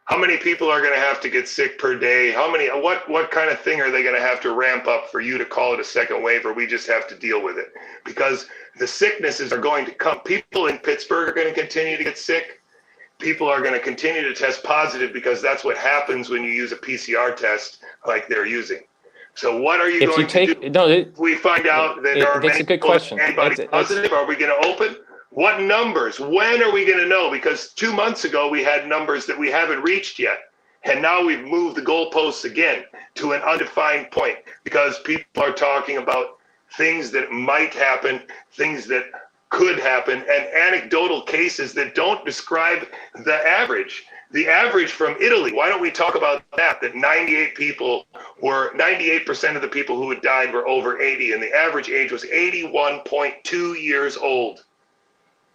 How many people are going to have to get sick per day? What kind of thing are they going to have to ramp up for you to call it a second wave, or we just have to deal with it? Because the sicknesses are going to come. People in Pittsburgh are going to continue to get sick. People are going to continue to test positive because that's what happens when you use a PCR test like they're using. So what are you going to do? If we find out that there are many people antibody positive, are we going to open? What numbers? When are we going to know? Because 2 months ago, we had numbers that we haven't reached yet. And now we've moved the goalposts again to an undefined point because people are talking about things that might happen, things that could happen, and anecdotal cases that don't describe the average. The average from Italy, why don't we talk about that? That 98% of the people who had died were over 80, and the average age was 81.2 years old.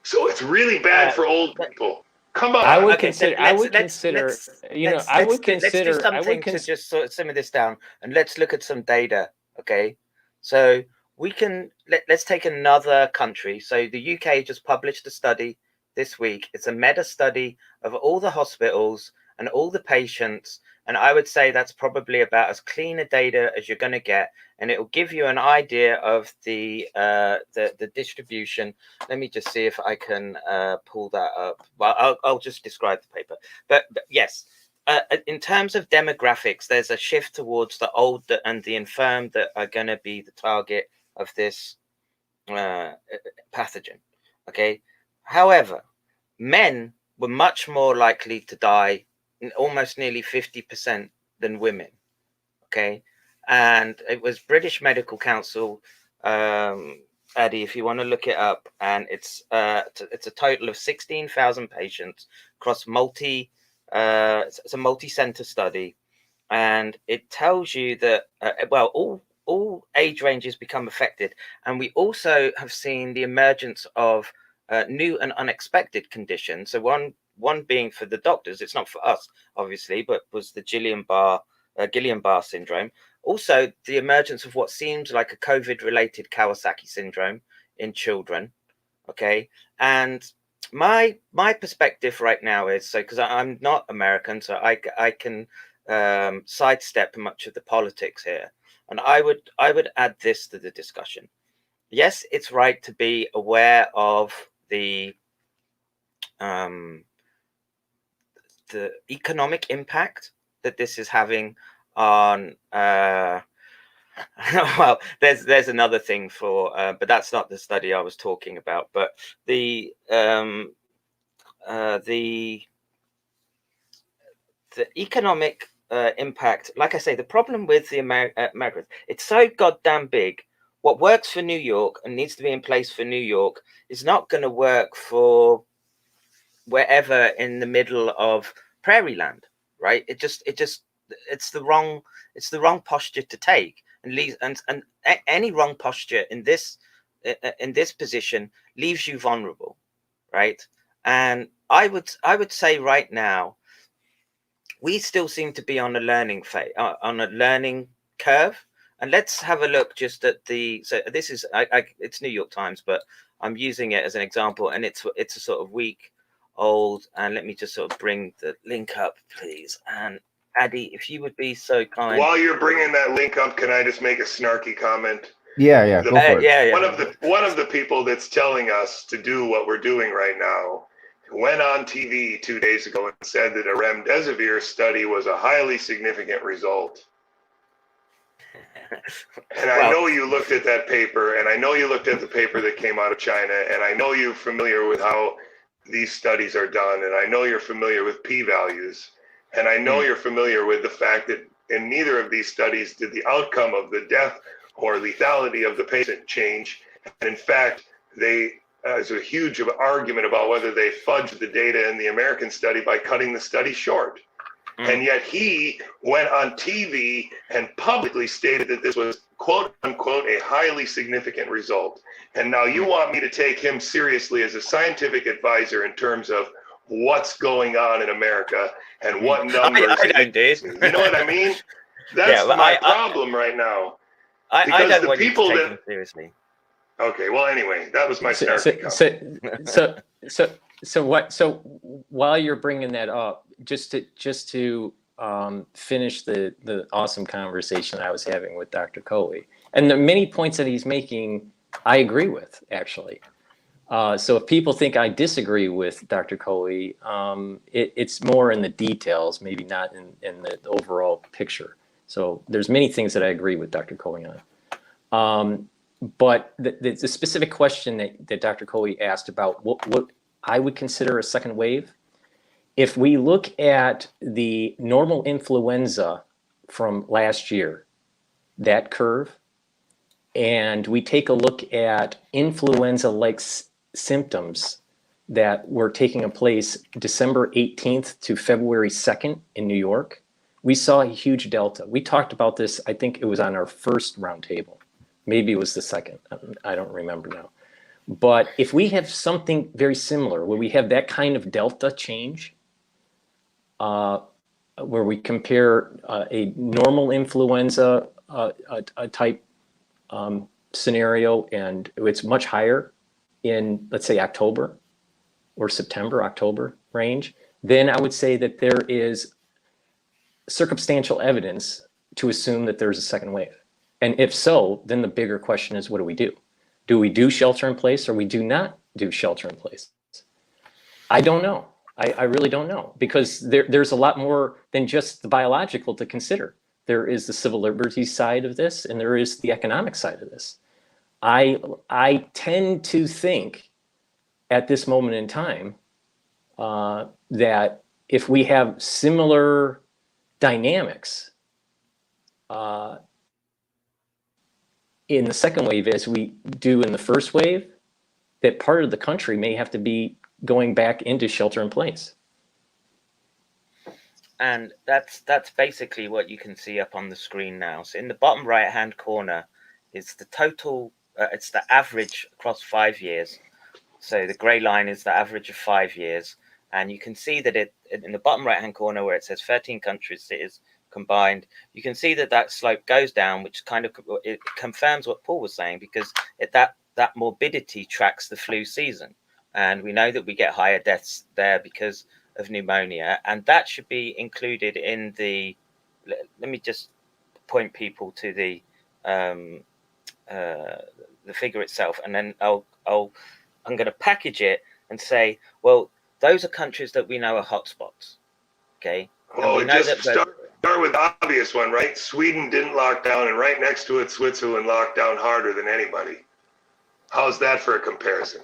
So it's really bad for old people. Come on. I would Okay, consider. so I would let's consider. You know, I would consider. Let's do something to just sort of simmer this down, and let's look at some data. Okay, so we can let's take another country. So the UK just published a study this week. It's a meta study of all the hospitals and all the patients, and I would say that's probably about as clean a data as you're going to get, and it will give you an idea of the distribution. Let me just see if I can pull that up. Well, I'll just describe the paper. But yes, in terms of demographics, there's a shift towards the old and the infirm that are going to be the target of this pathogen. Okay. However, men were much more likely to die, almost nearly 50% than women. Okay. And it was British Medical Council, Addy, if you want to look it up, and it's a total of 16,000 patients across it's a multi-center study, and it tells you that all age ranges become affected, and we also have seen the emergence of new and unexpected conditions. So one being for the doctors, it's not for us obviously, but was the Guillain-Barré syndrome. Also, the emergence of what seems like a COVID-related Kawasaki syndrome in children. Okay, and my perspective right now is, so because I'm not American, so I can sidestep much of the politics here, and I would add this to the discussion. Yes, it's right to be aware of the economic impact that this is having on well, there's another thing for but that's not the study I was talking about, but the economic impact. Like I say, the problem with the Americans, it's so goddamn big. What works for New York and needs to be in place for New York is not going to work for wherever in the middle of prairie land, right? It's the wrong posture to take, and leaves and any wrong posture in this position leaves you vulnerable, right? And I would say right now we still seem to be on a learning phase, on a learning curve. And let's have a look just at so this is it's New York Times, but I'm using it as an example, and it's a sort of week old. And let me just sort of bring the link up, please. And Addy, if you would be so kind. While you're bringing that link up, can I just make a snarky comment? Yeah, go for it. Yeah. One of the people that's telling us to do what we're doing right now went on TV 2 days ago and said that a remdesivir study was a highly significant result. And I know you looked at that paper, and I know you looked at the paper that came out of China, and I know you're familiar with how these studies are done, and I know you're familiar with p-values, and I know you're familiar with the fact that in neither of these studies did the outcome of the death or lethality of the patient change. And in fact, there's a huge argument about whether they fudged the data in the American study by cutting the study short. And yet he went on TV and publicly stated that this was, quote unquote, a highly significant result. And now you want me to take him seriously as a scientific advisor in terms of what's going on in America and what numbers. I don't, dude. You know what I mean? That's my problem right now. I don't want you to take him seriously. Okay, well, anyway, that was my start. So while you're bringing that up, just to finish the awesome conversation I was having with Dr. Couey, and the many points that he's making, I agree with, actually. So if people think I disagree with Dr. Couey, it's more in the details, maybe not in the overall picture. So there's many things that I agree with Dr. Couey on. But the specific question that Dr. Couey asked about what I would consider a second wave, if we look at the normal influenza from last year, that curve, and we take a look at influenza-like symptoms that were taking place December 18th to February 2nd in New York, we saw a huge delta. We talked about this, I think it was on our first roundtable. Maybe it was the second, I don't remember now. But if we have something very similar, where we have that kind of delta change, where we compare a normal influenza type scenario, and it's much higher in, let's say, October or September, October range, then I would say that there is circumstantial evidence to assume that there's a second wave. And if so, then the bigger question is, what do we do? Do we do shelter in place, or we do not do shelter in place? I don't know. I really don't know, because there's a lot more than just the biological to consider. There is the civil liberties side of this, and there is the economic side of this. I tend to think at this moment in time that if we have similar dynamics in the second wave as we do in the first wave, that part of the country may have to be going back into shelter in place. And that's basically what you can see up on the screen now. So in the bottom right hand corner is the total, it's the average across 5 years. So the gray line is the average of 5 years. And you can see that it in the bottom right hand corner where it says 13 countries cities combined, you can see that that slope goes down, which kind of it confirms what Paul was saying, because that morbidity tracks the flu season. And we know that we get higher deaths there because of pneumonia, and that should be included in the, let me just point people to the figure itself, and then I'm going to package it and say, well, those are countries that we know are hotspots. Okay. Oh, just start with the obvious one, right? Sweden didn't lock down, and right next to it, Switzerland locked down harder than anybody. How's that for a comparison?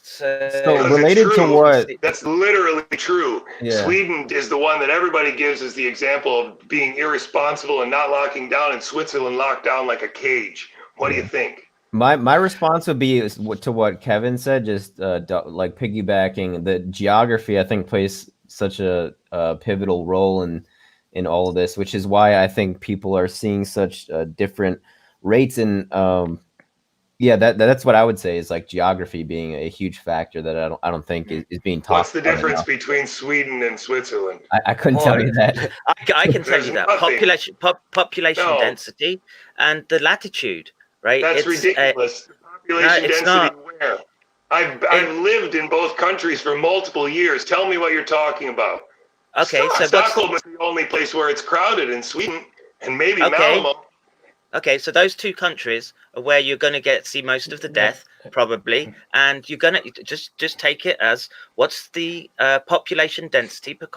So related to what? That's literally true. Yeah. Sweden is the one that everybody gives as the example of being irresponsible and not locking down, and Switzerland locked down like a cage. What do you think? My response would be to what Kevin said, just like piggybacking. The geography, I think, plays such a pivotal role in all of this, which is why I think people are seeing such different rates. And yeah, that's what I would say, is like geography being a huge factor that I don't think is being taught. What's the difference between Sweden and Switzerland? I couldn't tell you that. I can tell you that. Population density and the latitude. Right? That's ridiculous. Population density where? I've lived in both countries for multiple years. Tell me what you're talking about. Okay, so Stockholm is the only place where it's crowded in Sweden, and maybe Malmo. Okay, so those two countries are where you're going to see most of the death, probably, and you're going to just take it as, what's the population density per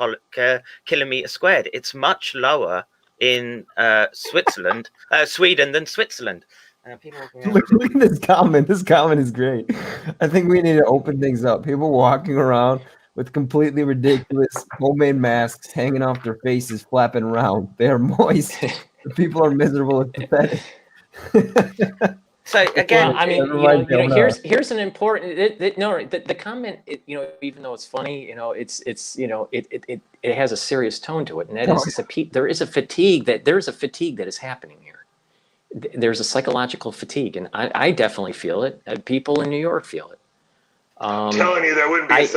kilometer squared? It's much lower in Sweden than Switzerland. Look at this comment. This comment is great. I think we need to open things up. People walking around with completely ridiculous homemade masks hanging off their faces, flapping around. They are moist. The people are miserable and pathetic. So again, well, I mean, here's an important. The comment. Even though it's funny, it has a serious tone to it, and that is there is a fatigue that is happening here. There's a psychological fatigue, and I definitely feel it. People in New York feel it. I'm telling you, there wouldn't be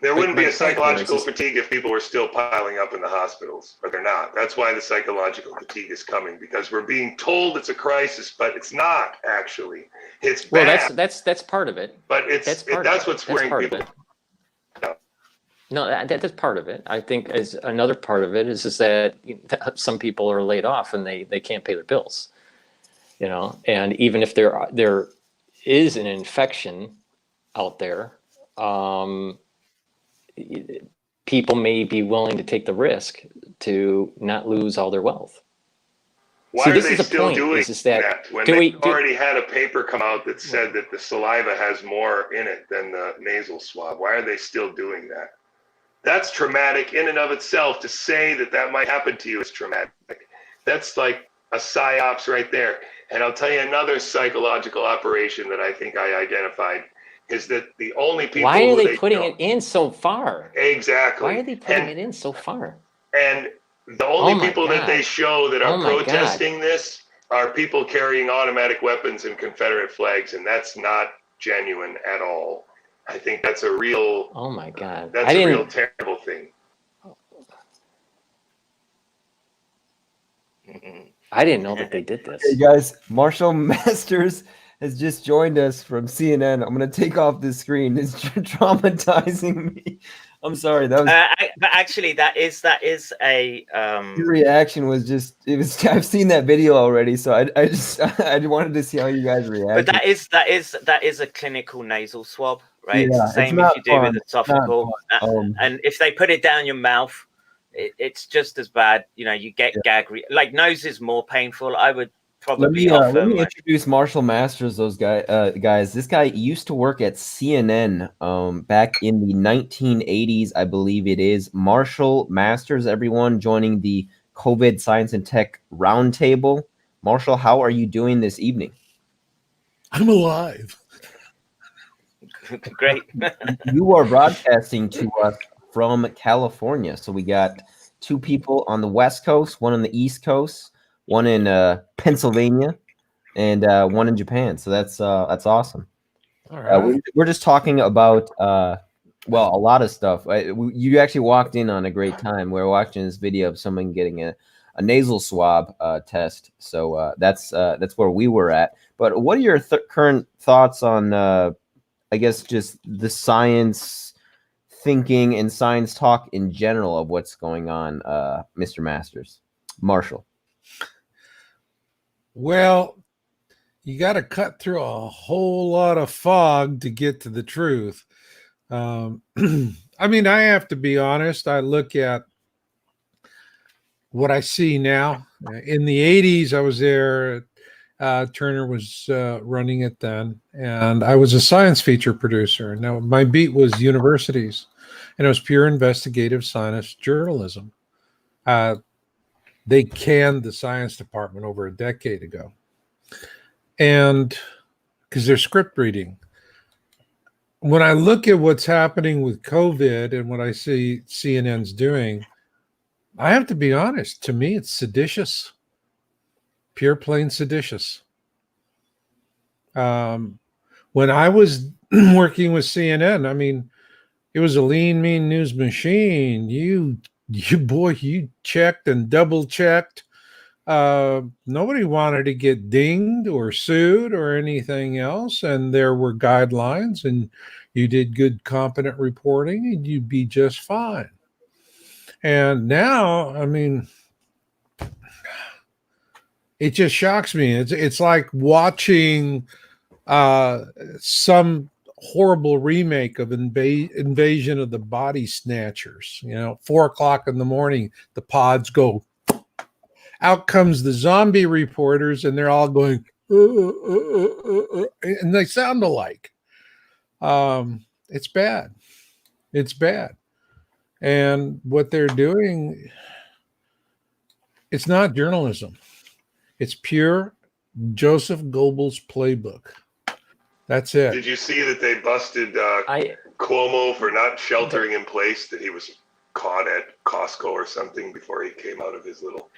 there wouldn't be a psychological fatigue if people were still piling up in the hospitals, but they're not. That's why the psychological fatigue is coming, because we're being told it's a crisis, but it's not actually. It's bad. Well, that's part of it. But that's what's worrying people. No, that's part of it. I think as another part of it is that some people are laid off and they can't pay their bills, and even if there is an infection out there, people may be willing to take the risk to not lose all their wealth. Why are they still doing that when they already had a paper come out that said that the saliva has more in it than the nasal swab? Why are they still doing that? That's traumatic in and of itself. To say that might happen to you is traumatic. That's like a psyops right there. And I'll tell you another psychological operation that I think I identified is that the only people Why are who they putting show, it in so far? exactly. Why are they putting it in so far? And the only Oh my people that they God. show that are Oh my God. protesting this are people carrying automatic weapons and Confederate flags, and that's not genuine at all. I think that's a real, Oh my God. that's a real terrible thing. I didn't know that they did this. Hey guys, Marshall Masters has just joined us from CNN. I'm gonna take off this screen. It's traumatizing me. I'm sorry. That was But actually, that is a your reaction was just it was. I've seen that video already, so I just I wanted to see how you guys react. But that is a clinical nasal swab, right? It's Yeah, the it's same not if you do with fun. a topical. It's not fun. And if they put it down your mouth, it's just as bad. You know, you get gag. Like nose is more painful. I would probably offer. Let me introduce Marshall Masters. Those guys. This guy used to work at CNN back in the 1980s, I believe it is. Marshall Masters, everyone joining the COVID Science and Tech Roundtable. Marshall, how are you doing this evening? I'm alive. Great. You are broadcasting to us from California. So we got two people on the West Coast, one on the East Coast, one in Pennsylvania, and one in Japan. So that's awesome. All right. We're just talking about a lot of stuff. You actually walked in on a great time. We're watching this video of someone getting a nasal swab test. So that's where we were at. But what are your current thoughts on, I guess, just the science thinking and science talk in general of what's going on, Mr. Masters? Marshall. Well, you got to cut through a whole lot of fog to get to the truth. I mean, I have to be honest. I look at what I see now. In the 80s, I was there. Turner was running it then, and I was a science feature producer. Now, my beat was universities, and it was pure investigative science journalism. They canned the science department over a decade ago. And because they're script reading. When I look at what's happening with COVID and what I see CNN's doing, I have to be honest. To me, it's seditious. Pure plain seditious. When I was working with CNN, I mean, it was a lean, mean news machine. You checked and double checked. Nobody wanted to get dinged or sued or anything else. And there were guidelines, and you did good, competent reporting, and you'd be just fine. And now, I mean, it just shocks me. It's like watching some horrible remake of Invasion of the Body Snatchers. 4:00 in the morning, the pods go. Out comes the zombie reporters, and they're all going, and they sound alike. It's bad. It's bad. And what they're doing, it's not journalism. It's pure Joseph Goebbels playbook. That's it. Did you see that they busted Cuomo for not sheltering in place, that he was caught at Costco or something before he came out of his little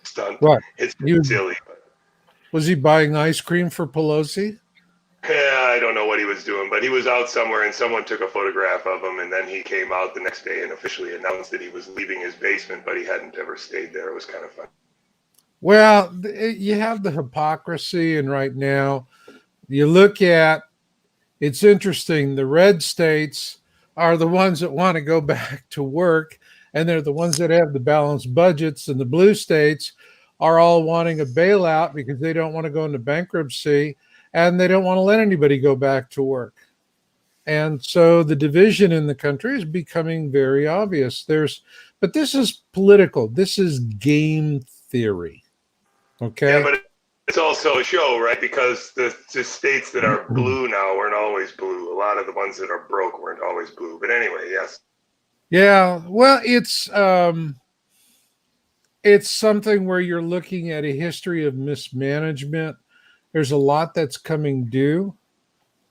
stunt? What? It's silly. Was he buying ice cream for Pelosi? Yeah, I don't know what he was doing, but he was out somewhere and someone took a photograph of him, and then he came out the next day and officially announced that he was leaving his basement, but he hadn't ever stayed there. It was kind of fun. Well, you have the hypocrisy, and right now you look at, it's interesting, the red states are the ones that want to go back to work, and they're the ones that have the balanced budgets, and the blue states are all wanting a bailout because they don't want to go into bankruptcy, and they don't want to let anybody go back to work. And so the division in the country is becoming very obvious. But this is political. This is game theory. Okay. Yeah, but it's also a show, right? Because the states that are blue now weren't always blue. A lot of the ones that are broke weren't always blue. But anyway, yes. Yeah. Well, it's it's something where you're looking at a history of mismanagement. There's a lot that's coming due.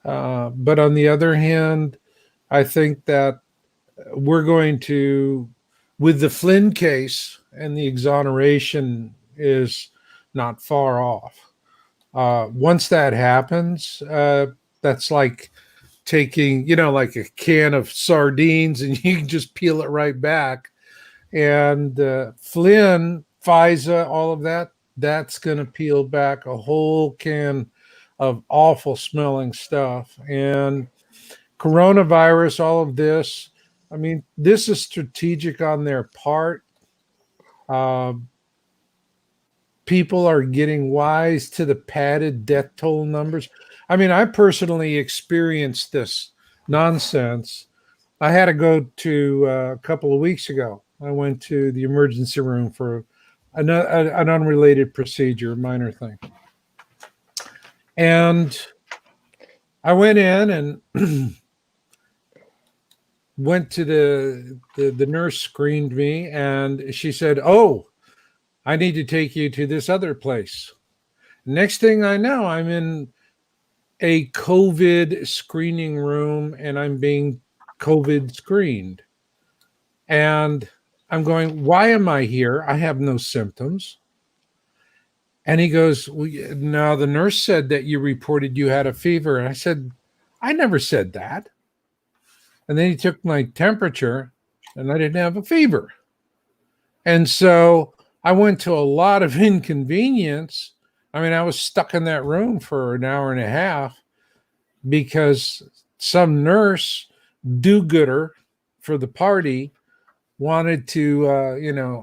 But on the other hand, I think that we're going to, with the Flynn case and the exoneration is not far off. Once that happens, that's like taking, like a can of sardines and you can just peel it right back. And Flynn, FISA, all of that, that's going to peel back a whole can of awful smelling stuff. And coronavirus, all of this, I mean, this is strategic on their part. People are getting wise to the padded death toll numbers. I mean, I personally experienced this nonsense. I had to go to a couple of weeks ago. I went to the emergency room for an unrelated procedure, minor thing. And I went in and went to the nurse screened me and she said, "Oh, I need to take you to this other place." Next thing I know, I'm in a COVID screening room and I'm being COVID screened. And I'm going, "Why am I here? I have no symptoms." And he goes, "Well, no, the nurse said that you reported you had a fever." And I said, "I never said that." And then he took my temperature and I didn't have a fever. And so I went to a lot of inconvenience. I mean, I was stuck in that room for an hour and a half because some nurse do-gooder for the party wanted to,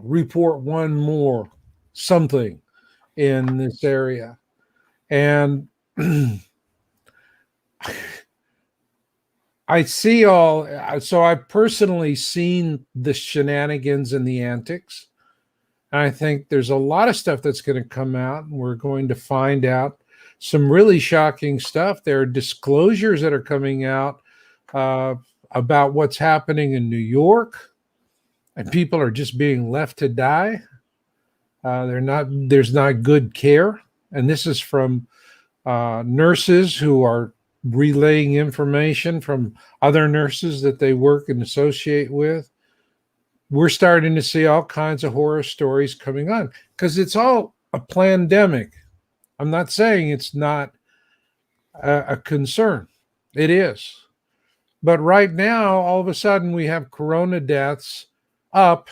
report one more something in this area. And I see so I've personally seen the shenanigans and the antics. And I think there's a lot of stuff that's going to come out, and we're going to find out some really shocking stuff. There are disclosures that are coming out about what's happening in New York, and people are just being left to die. There's not good care. And this is from nurses who are relaying information from other nurses that they work and associate with. We're starting to see all kinds of horror stories coming on because it's all a pandemic. I'm not saying it's not a concern. It is. But right now, all of a sudden, we have corona deaths up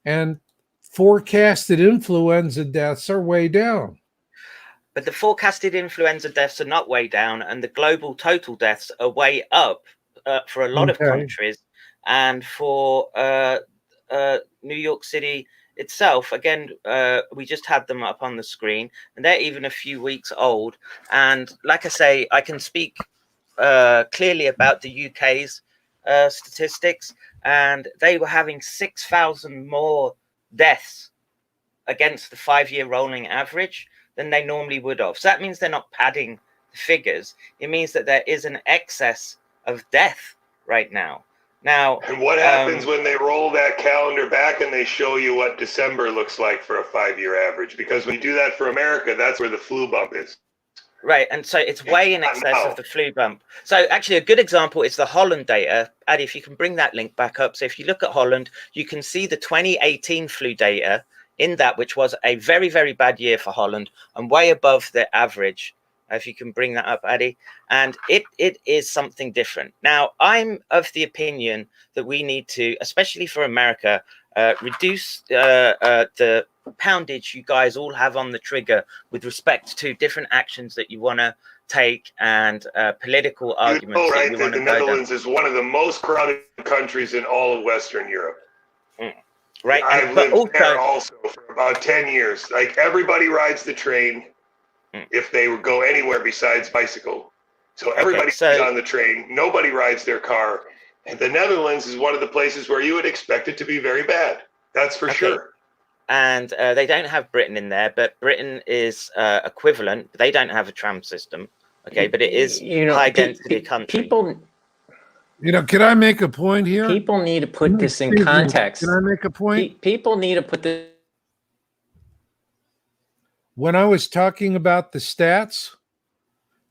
and forecasted influenza deaths are way down. But the forecasted influenza deaths are not way down, and the global total deaths are way up for a lot of countries. And for New York City itself, again, we just had them up on the screen, and they're even a few weeks old. And like I say, I can speak clearly about the UK's statistics, and they were having 6,000 more deaths against the 5-year rolling average than they normally would have. So that means they're not padding the figures. It means that there is an excess of death right now. And what happens when they roll that calendar back and they show you what December looks like for a 5-year average? Because when you do that for America, that's where the flu bump is. Right, and so it's way in excess of the flu bump. So actually a good example is the Holland data. Addy, if you can bring that link back up. So if you look at Holland, you can see the 2018 flu data in that, which was a very, very bad year for Holland and way above the average. If you can bring that up, Addy. And it is something different. Now, I'm of the opinion that we need to, especially for America, reduce the poundage you guys all have on the trigger with respect to different actions that you want to take and political arguments. Right, that the Netherlands is one of the most crowded countries in all of Western Europe. Right. I've lived there also for about 10 years. Like, everybody rides the train if they would go anywhere besides bicycle. So everybody's on the train. Nobody rides their car. And the Netherlands is one of the places where you would expect it to be very bad. That's for sure. And they don't have Britain in there, but Britain is equivalent. They don't have a tram system. Okay, but it is high density country. Can I make a point here? People need to put this in context. Can I make a point? People need to put this when I was talking about the stats,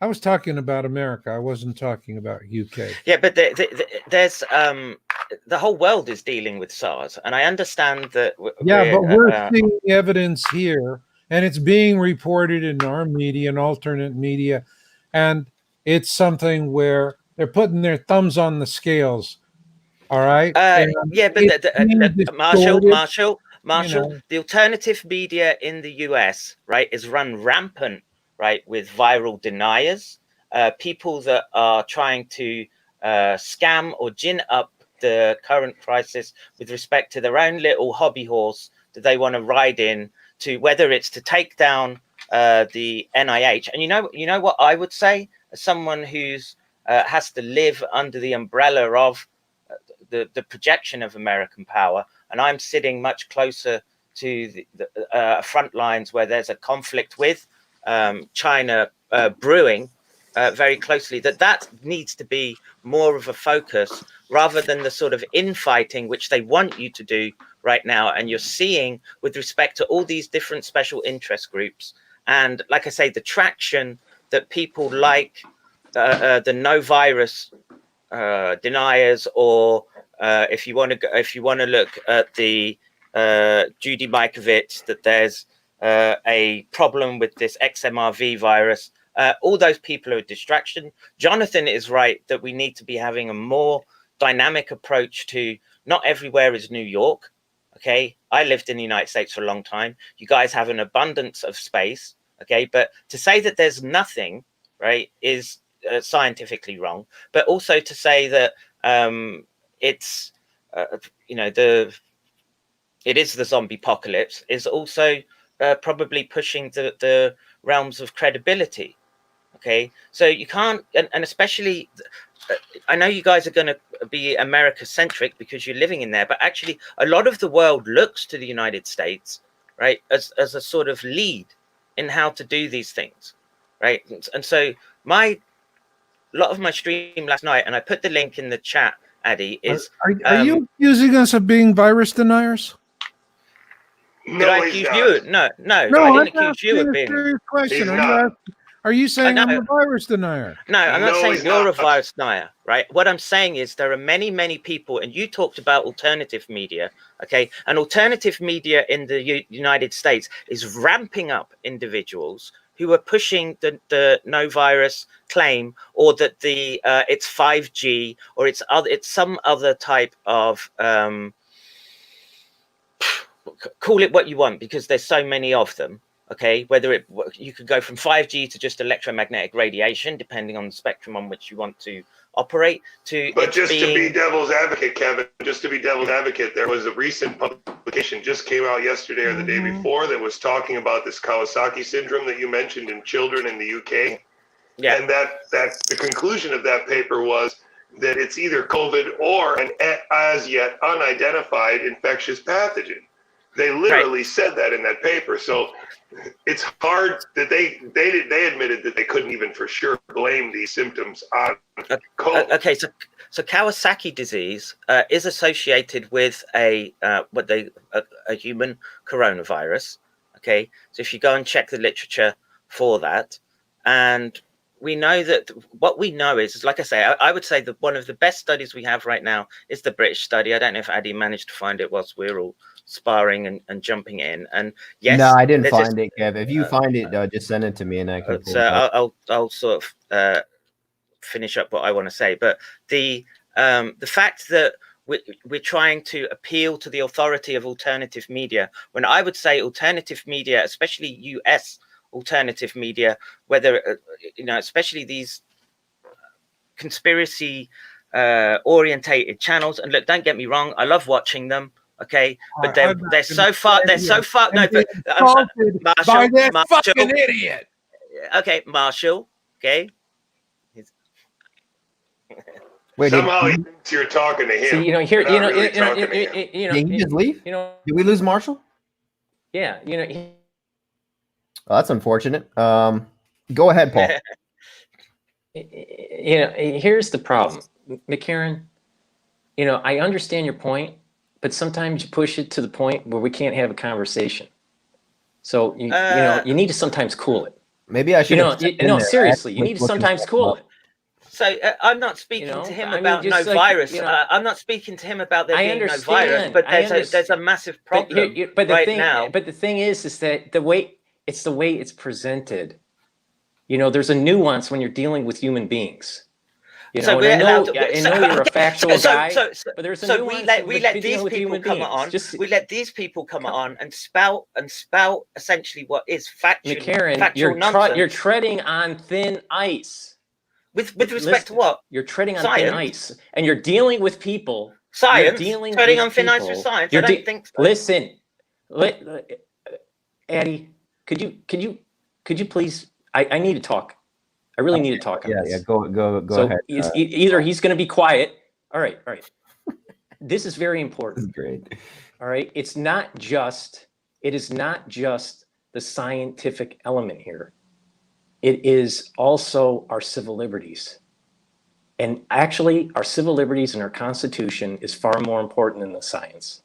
I was talking about America. I wasn't talking about UK. Yeah, but there's the whole world is dealing with SARS, and I understand that. Yeah, but we're seeing evidence here, and it's being reported in our media and alternate media, and it's something where they're putting their thumbs on the scales. All right. Yeah, but Marshall, the alternative media in the US, right, is run rampant, right, with viral deniers, people that are trying to scam or gin up the current crisis with respect to their own little hobby horse that they want to ride in to, whether it's to take down the NIH. And you know what I would say, as someone who's has to live under the umbrella of the projection of American power, and I'm sitting much closer to the front lines where there's a conflict with China brewing very closely, that needs to be more of a focus rather than the sort of infighting which they want you to do right now. And you're seeing with respect to all these different special interest groups, and like I say, the traction that people like the no virus deniers, or if you want to look at the Judy Mikovits, that there's a problem with this XMRV virus. All those people are a distraction. Jonathan is right that we need to be having a more dynamic approach to, not everywhere is New York. Okay, I lived in the United States for a long time. You guys have an abundance of space. Okay, but to say that there's nothing, right, is scientifically wrong. But also to say that it's it is the zombie apocalypse is also probably pushing the realms of credibility. Okay, so you can't, and especially, I know you guys are going to be America centric because you're living in there, but actually a lot of the world looks to the United States, right, as a sort of lead in how to do these things, right? And so a lot of my stream last night, and I put the link in the chat, Addy, is are you accusing us of being virus deniers? Did I accuse you? No, I didn't accuse you of being a question. Are you saying I'm a virus denier? No, I'm not saying you're a virus denier, right? What I'm saying is there are many, many people, and you talked about alternative media, okay? And alternative media in the United States is ramping up individuals who are pushing the no virus claim, or that it's 5G, or it's some other type of call it what you want, because there's so many of them. Okay, whether you could go from 5G to just electromagnetic radiation, depending on the spectrum on which you want to operate. But just to be devil's advocate, Kevin, there was a recent publication just came out yesterday or the day before that was talking about this Kawasaki syndrome that you mentioned in children in the UK. Yeah. And that the conclusion of that paper was that it's either COVID or an as yet unidentified infectious pathogen. They literally said that in that paper. So it's hard that they admitted that they couldn't even for sure blame these symptoms on COVID. Okay, so Kawasaki disease is associated with a human coronavirus. Okay, so if you go and check the literature for that, and we know that what we know is like I say, I would say that one of the best studies we have right now is the British study. I don't know if Addy managed to find it whilst we're all sparring and jumping in. And yes, no, I didn't find it, Kev. If you find it, just send it to me and I can. I'll sort of finish up what I want to say. But the fact that we're trying to appeal to the authority of alternative media, when I would say alternative media, especially US alternative media, whether especially these conspiracy orientated channels, and look, don't get me wrong, I love watching them. Okay, but they're so far. No, but by that fucking idiot. Okay, Marshall. Okay. Wait, somehow he thinks you're talking to him. See, did he just leave? Did we lose Marshall? Yeah, Oh, that's unfortunate. Go ahead, Paul. Here's the problem, McCairn. I understand your point, but sometimes you push it to the point where we can't have a conversation. So you need to sometimes cool it. Maybe I should. Seriously, you need to sometimes cool it. So I'm not speaking to him about no virus. I'm not speaking to him about there being no virus. But there's a massive problem now. But the thing is that the way it's presented. There's a nuance when you're dealing with human beings. I know you're a factual guy, but there's a nuance. We let these people come on. We let these people come on and spout essentially what is factual nonsense. You're treading on thin ice. With respect to what? You're treading on thin ice, and you're dealing with people. Science. Treading on thin ice with science. I don't think so. Listen, Addie, could you please? I need to talk. I really need to talk on this. Yeah, go ahead. Either he's going to be quiet. All right. This is very important. This is great. All right. It is not just the scientific element here. It is also our civil liberties. And actually, our civil liberties and our Constitution is far more important than the science.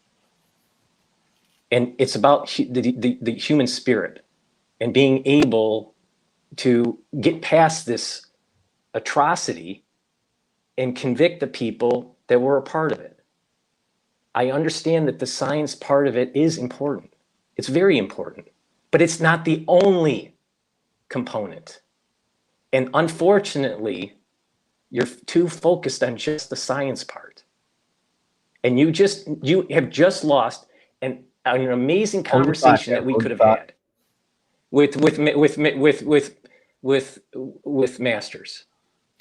And it's about the human spirit and being able to get past this atrocity and convict the people that were a part of it. I understand that the science part of it is important. It's very important, but it's not the only component. And unfortunately, you're too focused on just the science part. And you have just lost an amazing conversation that we could have had with Masters.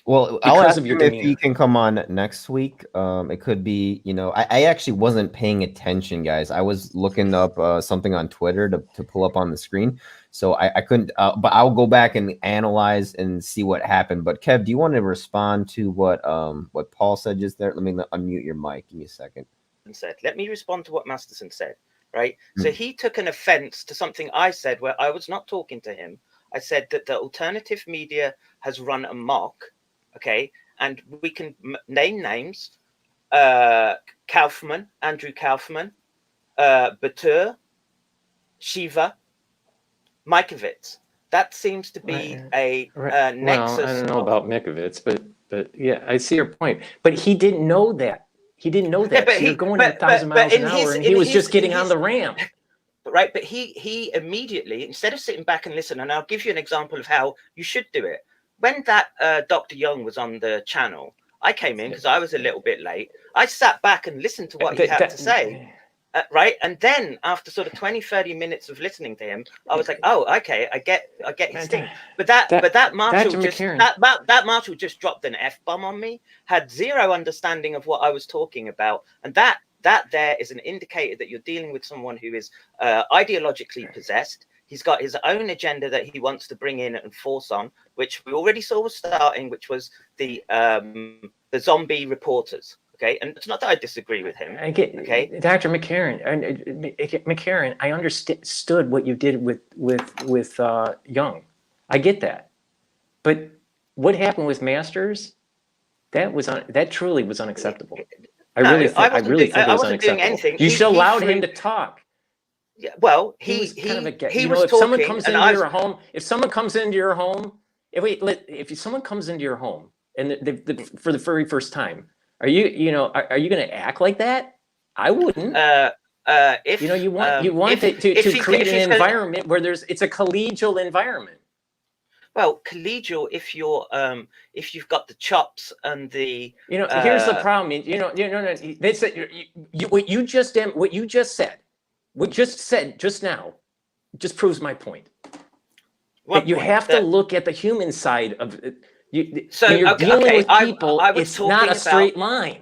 Well, I'll ask him if he can come on next week. It could be, I actually wasn't paying attention, guys. I was looking up something on Twitter to pull up on the screen. So I couldn't, but I'll go back and analyze and see what happened. But Kev, do you want to respond to what Paul said just there? Let me unmute your mic. Give me a second. Let me respond to what Masterson said, right? So he took an offense to something I said where I was not talking to him. I said that the alternative media has run amok. Okay, and we can name names: Kaufman, Andrew Kaufman, Batur, Shiva, Mikovits. That seems to be a nexus. Well, I don't know about Mikovits, but yeah, I see your point. But he didn't know that. He didn't know that. So you're going at 1,000 miles an hour, and he was just getting on the ramp. Right, but he immediately, instead of sitting back and listen, and I'll give you an example of how you should do it. When that Dr. Young was on the channel, I came in because I was a little bit late. I sat back and listened to what he had to say, right? And then after sort of 20, 30 minutes of listening to him, I was like, oh, okay, I get his thing. But that marshal just dropped an F-bomb on me, had zero understanding of what I was talking about. And that there is an indicator that you're dealing with someone who is ideologically possessed. He's got his own agenda that he wants to bring in and force on, which we already saw was starting, which was the zombie reporters. Okay, and it's not that I disagree with him. I get, okay, Dr. McCairn. I understood what you did with Young. I get that, but what happened with Masters? That truly was unacceptable. I really think it was unacceptable. You should allow him to talk. Yeah, well, he was if someone comes into your home, if someone comes into your home and for the very first time, are you going to act like that? I wouldn't. You want to create an environment where it's a collegial environment. Well, collegial if you've got the chops and the here's the problem. They said what you just said just now just proves my point. That you have to look at the human side of it. When you're dealing with people, it's not a straight line.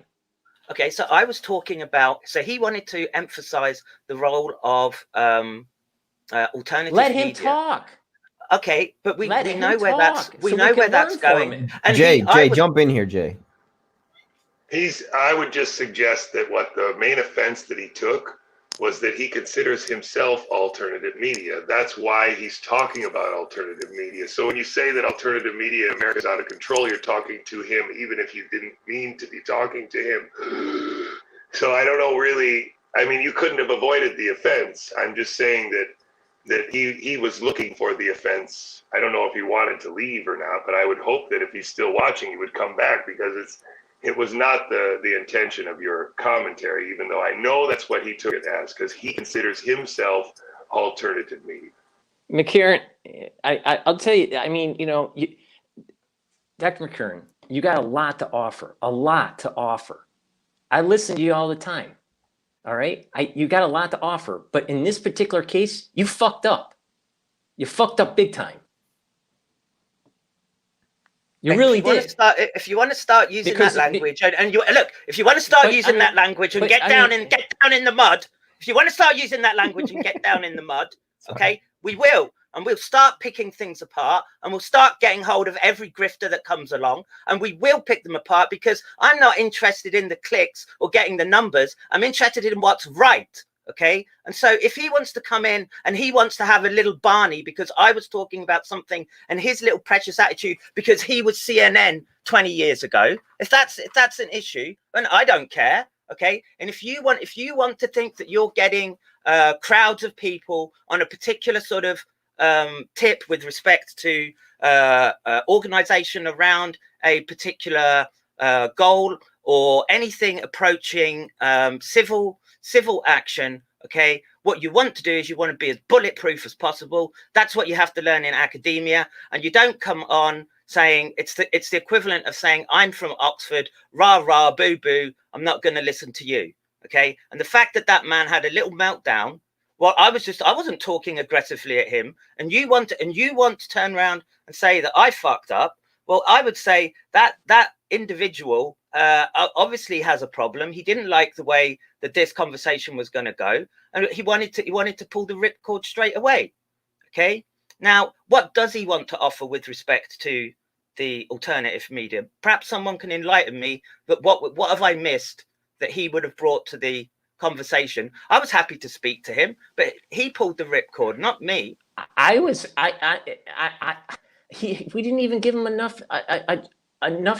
Okay, so I was talking about. So he wanted to emphasize the role of alternative. Let him media. talk. Okay, but we know where that's going. And Jay, jump in here, Jay. I would just suggest that what the main offense that he took was that he considers himself alternative media. That's why he's talking about alternative media. So when you say that alternative media in America is out of control, you're talking to him, even if you didn't mean to be talking to him. So I don't know really. I mean, you couldn't have avoided the offense. I'm just saying that that he was looking for the offense. I don't know if he wanted to leave or not, but I would hope that if he's still watching, he would come back, because it was not the intention of your commentary, even though I know that's what he took it as, because he considers himself alternative media. McCairn, I'll tell you, I mean, Dr. McCairn, you got a lot to offer, I listen to you all the time. All right. You got a lot to offer, but in this particular case, you fucked up. You fucked up big time. You really did. If you want to start using that language, and you look, if you want to start using that language and get down in the mud, if you want to start using that language and get down in the mud, okay, we will. And we'll start picking things apart, and we'll start getting hold of every grifter that comes along, and we will pick them apart, because I'm not interested in the clicks or getting the numbers. I'm interested in what's right. Okay. And so if he wants to come in and he wants to have a little Barney because I was talking about something, and his little precious attitude because he was CNN 20 years ago, if that's an issue, then I don't care. Okay. And if you want to think that you're getting crowds of people on a particular sort of tip with respect to organization around a particular goal or anything approaching civil action, okay, what you want to do is you want to be as bulletproof as possible. That's what you have to learn in academia, and you don't come on saying it's the equivalent of saying I'm from Oxford, rah rah boo boo, I'm not going to listen to you. Okay. And the fact that man had a little meltdown, well, I wasn't talking aggressively at him, and you want to turn around and say that I fucked up. Well, I would say that individual obviously has a problem. He didn't like the way that this conversation was going to go, and he wanted to pull the ripcord straight away. Okay. Now, what does he want to offer with respect to the alternative media? Perhaps someone can enlighten me. But what have I missed that he would have brought to the conversation? I was happy to speak to him, but he pulled the ripcord, not me. We didn't even give him enough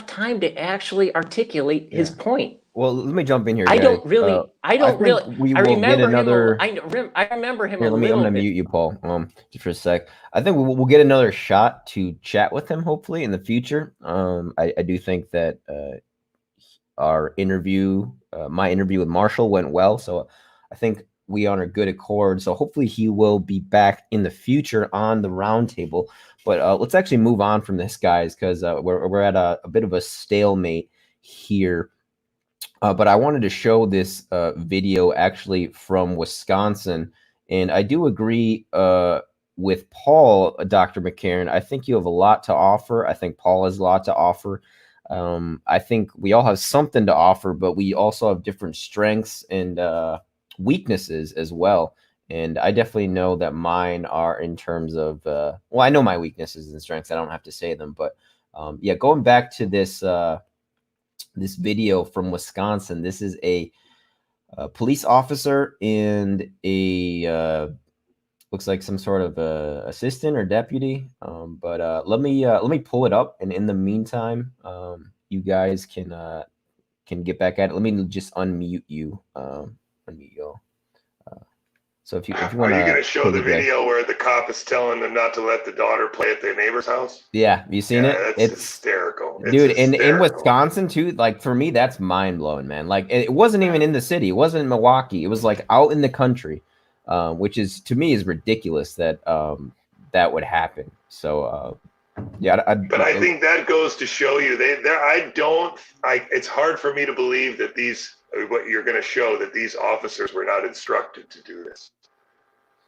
time to actually articulate his point. Well, let me jump in here, I guys. don't really. I remember another. I remember him. Here, I'm gonna mute you, Paul. Just for a sec. I think we'll get another shot to chat with him, hopefully in the future. I do think that our interview, my interview with Marshall, went well. So I think we are on a good accord. So hopefully he will be back in the future on the roundtable. But let's actually move on from this, guys, because we're at a bit of a stalemate here. But I wanted to show this video actually from Wisconsin. And I do agree with Paul, Dr. McCairn. I think you have a lot to offer. I think Paul has a lot to offer. I think we all have something to offer, but we also have different strengths and weaknesses as well. And I definitely know that mine are in terms of, well, I know my weaknesses and strengths. I don't have to say them, but yeah, going back to this this video from Wisconsin. This is a police officer and a looks like some sort of assistant or deputy. But let me pull it up, and in the meantime, you guys can get back at it. Let me just unmute you. Unmute you. So if you want, are you going to show the video where the cop is telling them not to let the daughter play at their neighbor's house? Yeah, you seen it? It's hysterical, dude. In Wisconsin too. Like for me, that's mind blowing, man. Like it wasn't even in the city. It wasn't in Milwaukee. It was like out in the country, which is to me is ridiculous that that would happen. So yeah, but I think that goes to show you it's hard for me to believe that what you're going to show that these officers were not instructed to do this.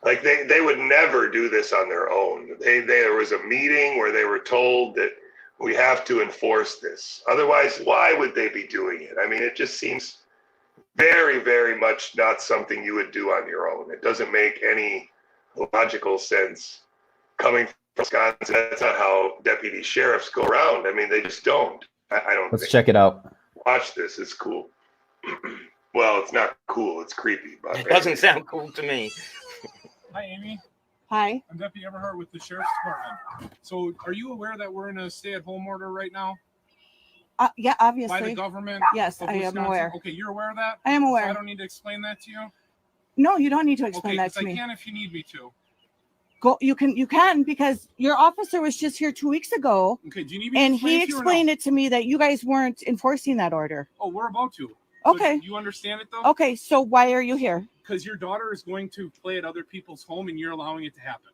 Like they would never do this on their own. There was a meeting where they were told that we have to enforce this. Otherwise, why would they be doing it? I mean, it just seems very, very much not something you would do on your own. It doesn't make any logical sense coming from Wisconsin. That's not how deputy sheriffs go around. I mean, they just don't. I don't. Let's check it out. Watch this. It's cool. Well, it's not cool. It's creepy. But it doesn't sound cool to me. Hi, Amy. Hi. I'm Deputy Everhart with the Sheriff's Department. So are you aware that we're in a stay-at-home order right now? Yeah, obviously. By the government? Yes, I am aware. Okay, you're aware of that? I am aware. So I don't need to explain that to you? No, you don't need to explain that to I me. can if you need me to. go. You can because your officer was just here 2 weeks ago, Okay, do you need me to and explain he it to you or no? explained it to me that you guys weren't enforcing that order. Oh, we're about to. So Okay. you understand it though? Okay, so why are you here? Because your daughter is going to play at other people's home, and you're allowing it to happen.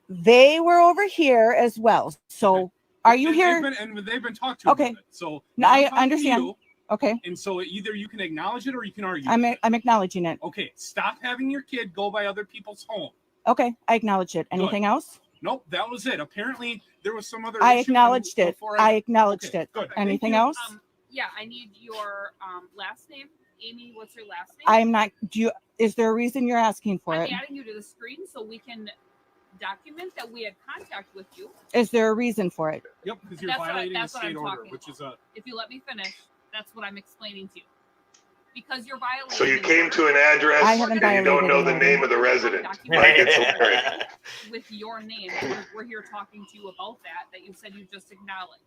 They were over here as well. So Okay. are you And here? they've been talked to. Okay. About it. So No, now I I'm talking to understand. you, Okay, and so either you can acknowledge it or you can argue. I'm acknowledging it. Okay, stop having your kid go by other people's home. Okay, I acknowledge it. Anything else? Nope, that was it. Apparently, there was some other. I issue acknowledged it. before I acknowledged Okay, it. good. Thank Anything you. else? Yeah, I need your last name. Amy, what's your last name? I'm not. Is there a reason you're asking for I'm it? adding you to the screen so we can document that we had contact with you. Is there a reason for it? Yep, because you're That's what I- violating the that's what state I'm order, talking which is about. a. If you let me finish, that's what I'm explaining to you. Because you're violating. So you the came order. to an address I haven't and you don't violated know an the order. name of the resident. Like, it's hilarious. With your name, we're here talking to you about that you said you just acknowledged.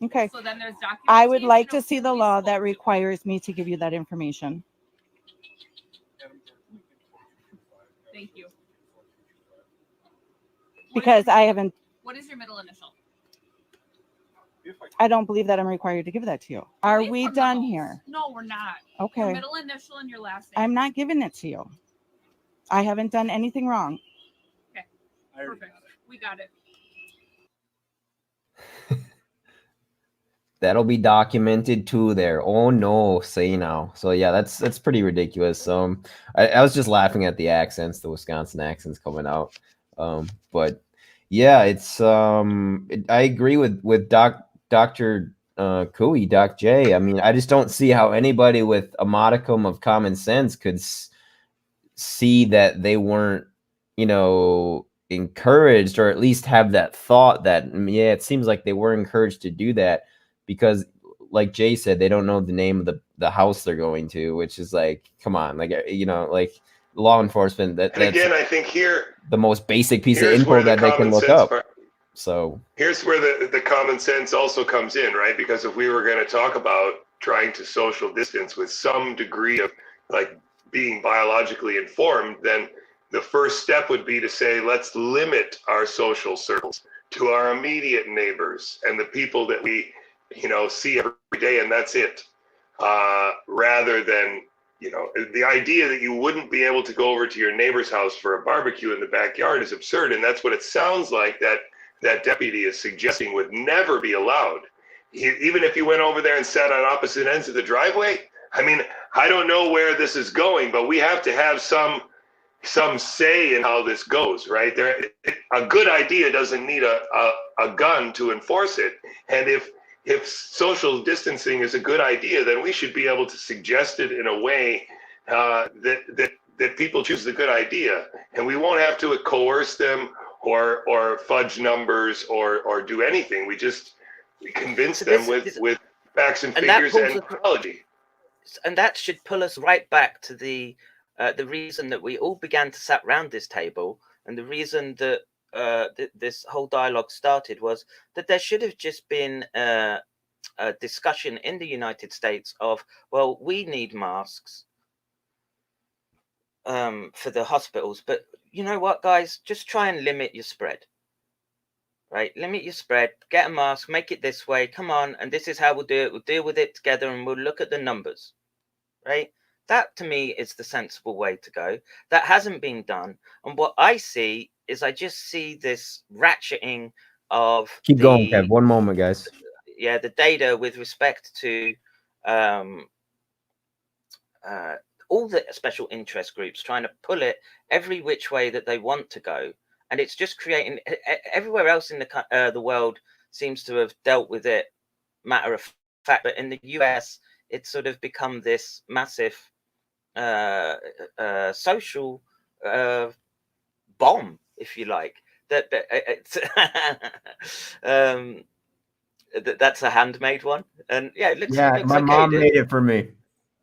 Okay. So then there's documentation. I would like to of see who the we law spoke that to. requires me to give you that information. Thank you. Because I haven't. What is your middle initial? I don't believe that I'm required to give that to you. Are Wait we for done memos. here? No, we're not. Your Okay. middle initial and your last name. I'm not giving it to you. I haven't done anything wrong. Perfect. We got it. That'll be documented too there. Oh no, say now. So yeah, that's pretty ridiculous. I was just laughing at the accents, the Wisconsin accents coming out. But yeah, it's I agree with Dr. Couey, Doc J. I mean, I just don't see how anybody with a modicum of common sense could see that they weren't, encouraged, or at least have that thought that, yeah, it seems like they were encouraged to do that, because like Jay said, they don't know the name of the house they're going to, which is like, come on, like, like law enforcement, that's again, I think the most basic piece of here's info where the that they can common look sense up. part- So Here's where the common sense also comes in, right? Because if we were going to talk about trying to social distance with some degree of like being biologically informed, then the first step would be to say, let's limit our social circles to our immediate neighbors and the people that we, see every day, and that's it. Rather than, the idea that you wouldn't be able to go over to your neighbor's house for a barbecue in the backyard is absurd, and that's what it sounds like that deputy is suggesting would never be allowed. Even if you went over there and sat on opposite ends of the driveway, I mean, I don't know where this is going, but we have to have some say in how this goes, right? A good idea doesn't need a gun to enforce it. And if social distancing is a good idea, then we should be able to suggest it in a way that people choose the good idea, and we won't have to coerce them or fudge numbers or do anything. We convince them with facts and figures and technology. And that should pull us right back to the reason that we all began to sat round this table, and the reason that this whole dialogue started was that there should have just been a discussion in the United States of, well, we need masks for the hospitals, but you know what, guys, just try and limit your spread. Right, limit your spread, get a mask, make it this way, come on, and this is how we'll do it. We'll deal with it together, and we'll look at the numbers. Right, that to me is the sensible way to go. That hasn't been done, and what I see is I just see this ratcheting of keep going, Kev. One moment, guys. Yeah, the data with respect to all the special interest groups trying to pull it every which way that they want to go. And it's just creating, everywhere else in the world seems to have dealt with it matter of fact, but in the US, it's sort of become this massive social bomb, if you like. That's a handmade one, and yeah, it looks. Yeah, it looks my okay, mom made it for me.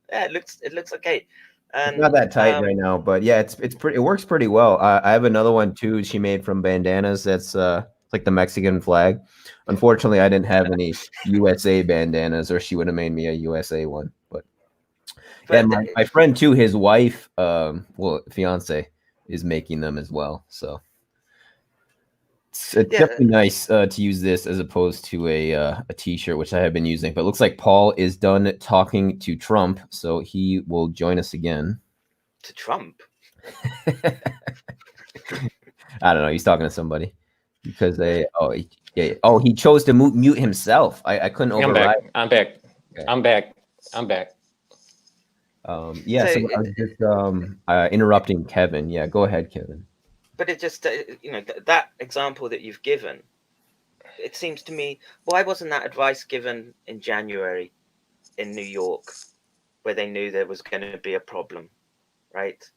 Yeah, it looks okay. And it's not that tight right now, but yeah, it's pretty. It works pretty well. I have another one too. She made from bandanas. That's like the Mexican flag. Unfortunately, I didn't have any USA bandanas, or she would have made me a USA one. But yeah, my friend too, his wife, fiance, is making them as well. So It's Yeah. definitely nice to use this as opposed to a T-shirt, which I have been using. But it looks like Paul is done talking to Trump, so he will join us again. To Trump. I don't know. He's talking to somebody because he chose to mute himself. I couldn't override. I'm back. Okay. I'm back. I'm back. So So I was just interrupting Kevin. Yeah, go ahead, Kevin. But it just, that example that you've given, it seems to me, why wasn't that advice given in January in New York, where they knew there was going to be a problem, right?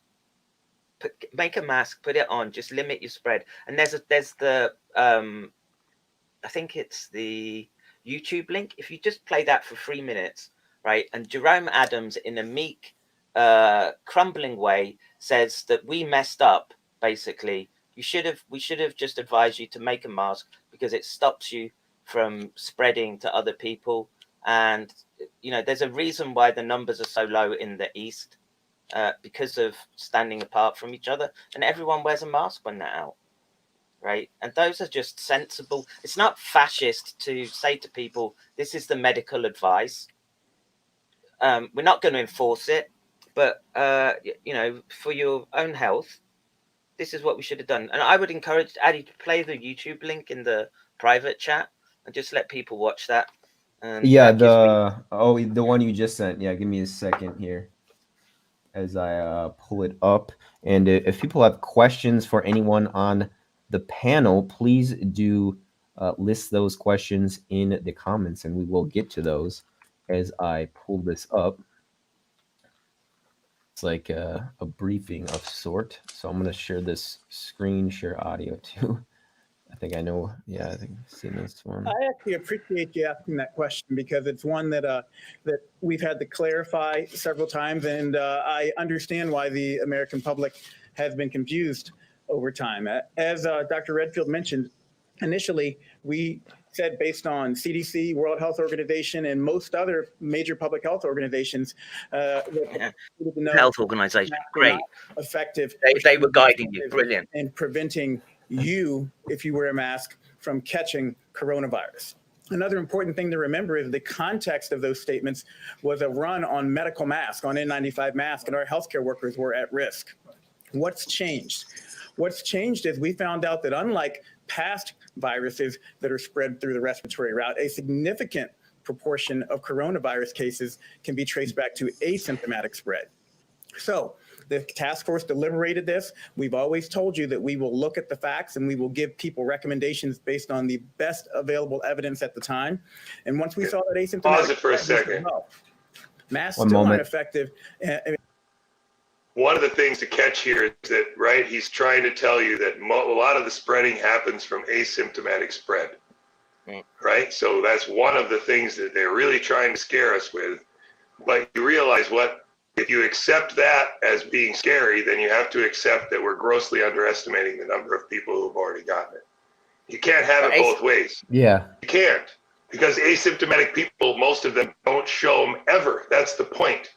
Make a mask, put it on, just limit your spread. And there's the, I think it's the YouTube link. If you just play that for 3 minutes, right? And Jerome Adams, in a meek, crumbling way, says that we messed up. Basically, we should have just advised you to make a mask because it stops you from spreading to other people. And there's a reason why the numbers are so low in the East, because of standing apart from each other, and everyone wears a mask when they're out, right? And those are just sensible. It's not fascist to say to people, this is the medical advice. We're not going to enforce it, but for your own health, this is what we should have done. And I would encourage Addy to play the YouTube link in the private chat and just let people watch that. And yeah, the one you just sent. Yeah, give me a second here as I pull it up. And if people have questions for anyone on the panel, please do list those questions in the comments, and we will get to those as I pull this up. It's like a briefing of sort. So I'm going to share this screen, share audio too. I think I know. Yeah, I think I've seen this one. I actually appreciate you asking that question because it's one that we've had to clarify several times, and I understand why the American public has been confused over time. As Dr. Redfield mentioned, initially we said based on CDC, World Health Organization, and most other major public health organizations, health organization, great, effective. They were guiding you, brilliant, and preventing you, if you wear a mask, from catching coronavirus. Another important thing to remember is the context of those statements was a run on medical masks, on N95 masks, and our healthcare workers were at risk. What's changed? What's changed is we found out that unlike past viruses that are spread through the respiratory route, a significant proportion of coronavirus cases can be traced back to asymptomatic spread. So the task force deliberated this. We've always told you that we will look at the facts and we will give people recommendations based on the best available evidence at the time. And once we saw that asymptomatic, pause it for a second. Masks still aren't effective. One of the things to catch here is that, right, he's trying to tell you that a lot of the spreading happens from asymptomatic spread, right? So that's one of the things that they're really trying to scare us with. But you realize if you accept that as being scary, then you have to accept that we're grossly underestimating the number of people who've already gotten it. You can't have it both ways. Yeah. You can't, because asymptomatic people, most of them don't show them ever. That's the point.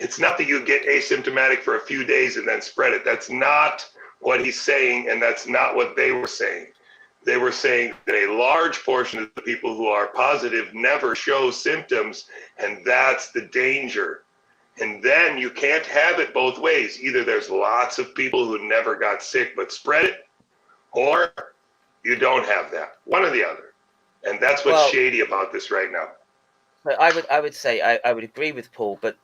It's not that you get asymptomatic for a few days and then spread it. That's not what he's saying, and that's not what they were saying. They were saying that a large portion of the people who are positive never show symptoms, and that's the danger. And then you can't have it both ways. Either there's lots of people who never got sick but spread it, or you don't have that. One or the other. And that's what's shady about this right now. I would say I would agree with Paul, but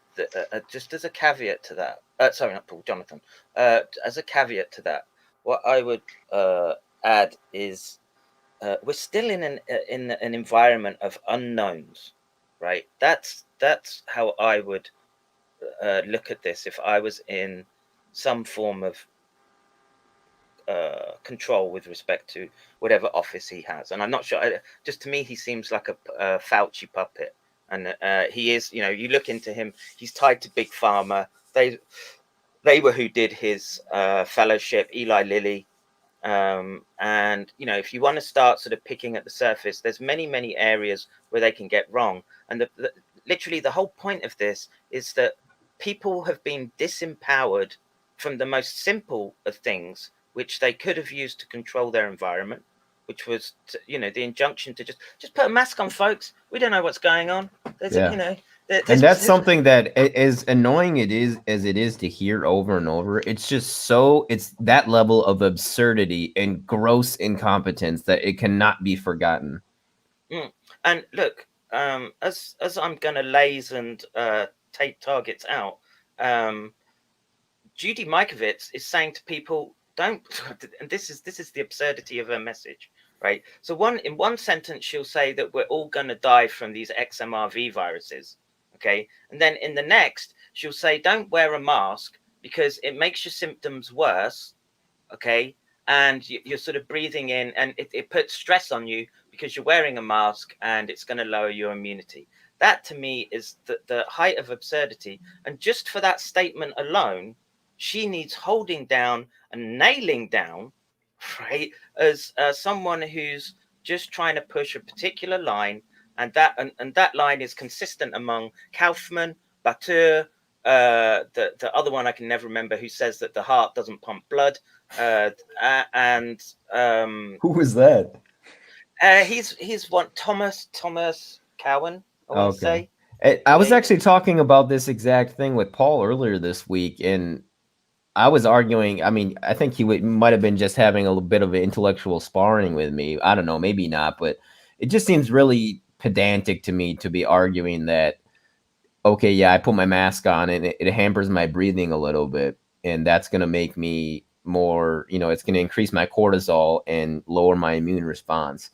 just as a caveat to that, sorry, not Paul, Jonathan. As a caveat to that, what I would add is we're still in an environment of unknowns, right? That's how I would look at this if I was in some form of control with respect to whatever office he has. And I'm not sure, just to me, he seems like a Fauci puppet. And he is, you look into him, he's tied to Big Pharma. They were who did his fellowship, Eli Lilly. And, if you want to start sort of picking at the surface, there's many, many areas where they can get wrong. And literally the whole point of this is that people have been disempowered from the most simple of things, which they could have used to control their environment, which was, the injunction to just put a mask on, folks. We don't know what's going on. And that's something that, as annoying as it is to hear over and over, it's just it's that level of absurdity and gross incompetence that it cannot be forgotten. And look, as I'm going to laze and take targets out, Judy Mikovits is saying to people, don't, and this is the absurdity of her message, right? So in one sentence, she'll say that we're all going to die from these XMRV viruses. Okay. And then in the next, she'll say, don't wear a mask because it makes your symptoms worse. Okay. And you're sort of breathing in, and it puts stress on you because you're wearing a mask and it's going to lower your immunity. That to me is the height of absurdity. And just for that statement alone, she needs holding down and nailing down, right? As someone who's just trying to push a particular line. And that line is consistent among Kaufman, Batur, the other one I can never remember, who says that the heart doesn't pump blood. And who was that? He's one, Thomas Cowan, I want to say. I was actually talking about this exact thing with Paul earlier this week, and I was arguing. I mean, I think he might have been just having a little bit of intellectual sparring with me. I don't know, maybe not, but it just seems really pedantic to me to be arguing that, okay, yeah, I put my mask on and it hampers my breathing a little bit, and that's going to make me more, it's going to increase my cortisol and lower my immune response,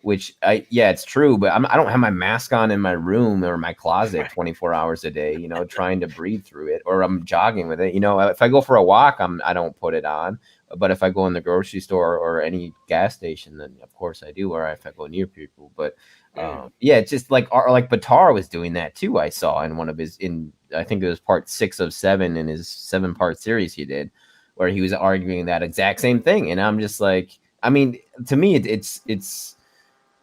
which it's true, but I don't have my mask on in my room or my closet 24 hours a day, trying to breathe through it, or I'm jogging with it. If I go for a walk, I don't put it on. But if I go in the grocery store or any gas station, then of course I do, or if I go near people. But it's just like Batar was doing that too. I saw in one of I think it was part 6 of 7 in his 7-part series he did, where he was arguing that exact same thing. And I'm just like, I mean, to me, it's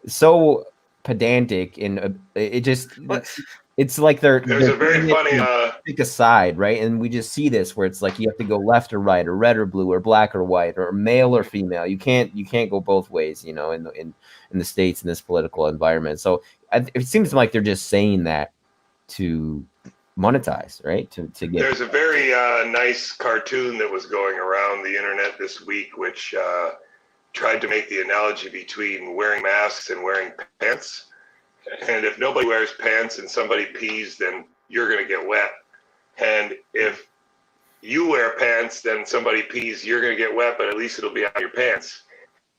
so pedantic, and it's like there's a very funny pick a side, right? And we just see this where it's like you have to go left or right, or red or blue, or black or white, or male or female. You can't go both ways, in the States in this political environment. So it seems like they're just saying that to monetize, right? To get. There's a very nice cartoon that was going around the internet this week, which tried to make the analogy between wearing masks and wearing pants. And if nobody wears pants and somebody pees, then you're going to get wet. And if you wear pants, then somebody pees, you're going to get wet, but at least it'll be on your pants.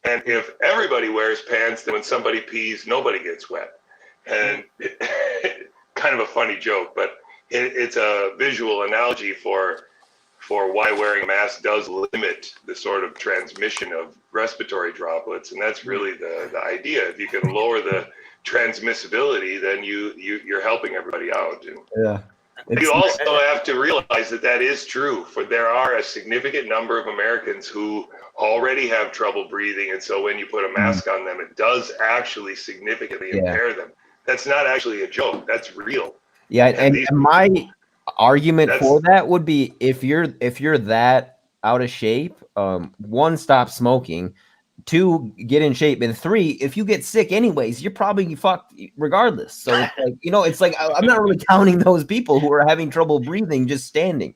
And if everybody wears pants, then when somebody pees, nobody gets wet. And kind of a funny joke, but it's a visual analogy for why wearing a mask does limit the sort of transmission of respiratory droplets. And that's really the idea. If you can lower the transmissibility, then you're helping everybody out. And you also have to realize that is true, for there are a significant number of Americans who already have trouble breathing, and so when you put a mask on them, it does actually significantly impair them. That's not actually a joke, that's real. And my argument for that would be, if you're that out of shape, 1, stop smoking, 2, get in shape, and 3, if you get sick anyways, you're probably fucked regardless. So it's like I'm not really counting those people who are having trouble breathing just standing,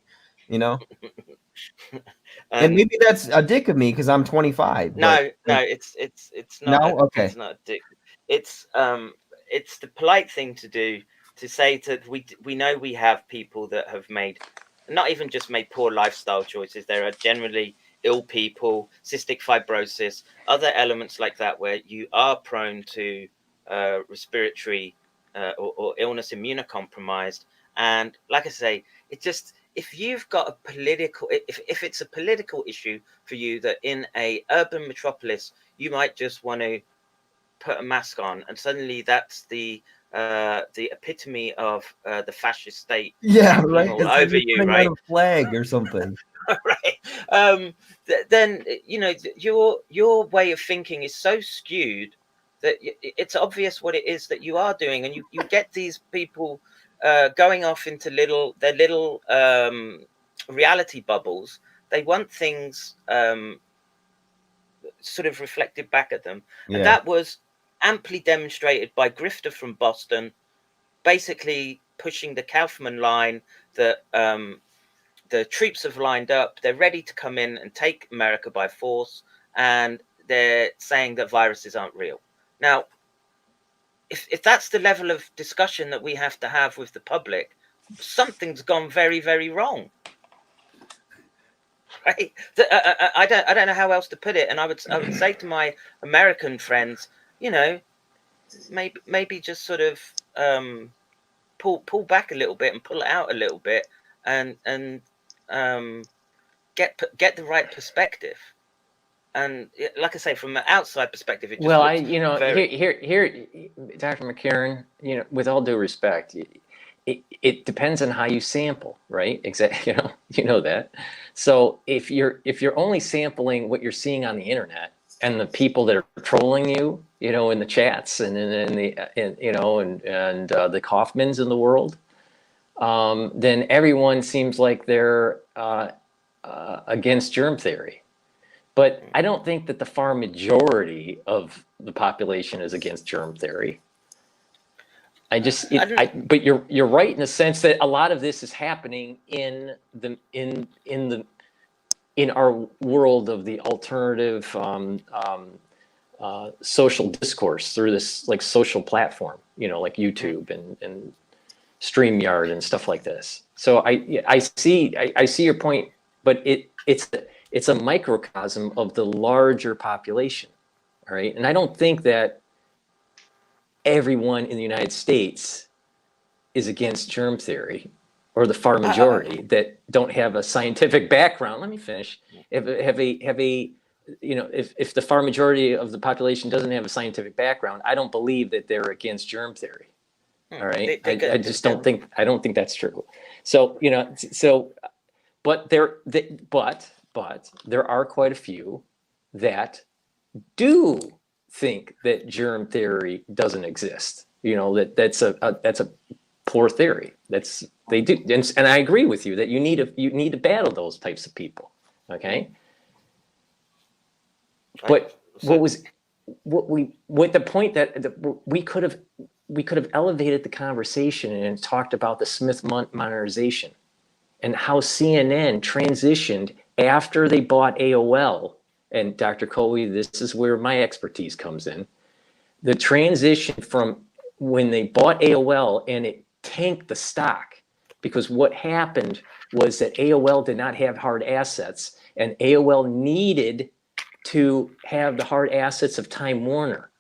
and maybe that's a dick of me because I'm 25. No, it's not. No, okay. It's not a dick. It's the polite thing to do, to say that we know we have people that have not even just made poor lifestyle choices. There are generally ill people, cystic fibrosis, other elements like that, where you are prone to respiratory or illness, immunocompromised. And like I say, if you've got a political, if it's a political issue for you, that in a urban metropolis you might just want to put a mask on, and suddenly that's the epitome of the fascist state. Right. All over you, right? A flag or something. Right. Then your way of thinking is so skewed that it's obvious what it is that you are doing, and you get these people going off into their little reality bubbles. They want things sort of reflected back at them. Yeah. And that was amply demonstrated by Grifter from Boston, basically pushing the Kaufman line that the troops have lined up. They're ready to come in and take America by force. And they're saying that viruses aren't real. Now, if that's the level of discussion that we have to have with the public, something's gone very, very wrong. Right? I don't know how else to put it. And I would say to my American friends, you know, maybe just sort of pull back a little bit and pull it out a little bit, and get the right perspective. And like I say, from an outside perspective, it just here, Dr. McCairn, with all due respect, it depends on how you sample, right? Exactly, you know that. So if you're only sampling what you're seeing on the internet and the people that are trolling you, in the chats and the Kaufmans in the world, then everyone seems like they're against germ theory. But I don't think that the far majority of the population is against germ theory. But you're right in the sense that a lot of this is happening in our world of the alternative social discourse through this like social platform, like YouTube and StreamYard and stuff like this. So I see your point, but it's a microcosm of the larger population, all right? And I don't think that everyone in the United States is against germ theory, or the far majority that don't have a scientific background. Let me finish. If the far majority of the population doesn't have a scientific background, I don't believe that they're against germ theory. All right, I just don't think that's true. So but there are quite a few that do think that germ theory doesn't exist. That's a poor theory. They do, and I agree with you that you need to battle those types of people. Okay, but the point that we could have elevated the conversation and talked about the Smith monetization and how CNN transitioned after they bought AOL. And Dr. Couey, this is where my expertise comes in. The transition from when they bought AOL and it tanked the stock, because what happened was that AOL did not have hard assets, and AOL needed to have the hard assets of Time Warner.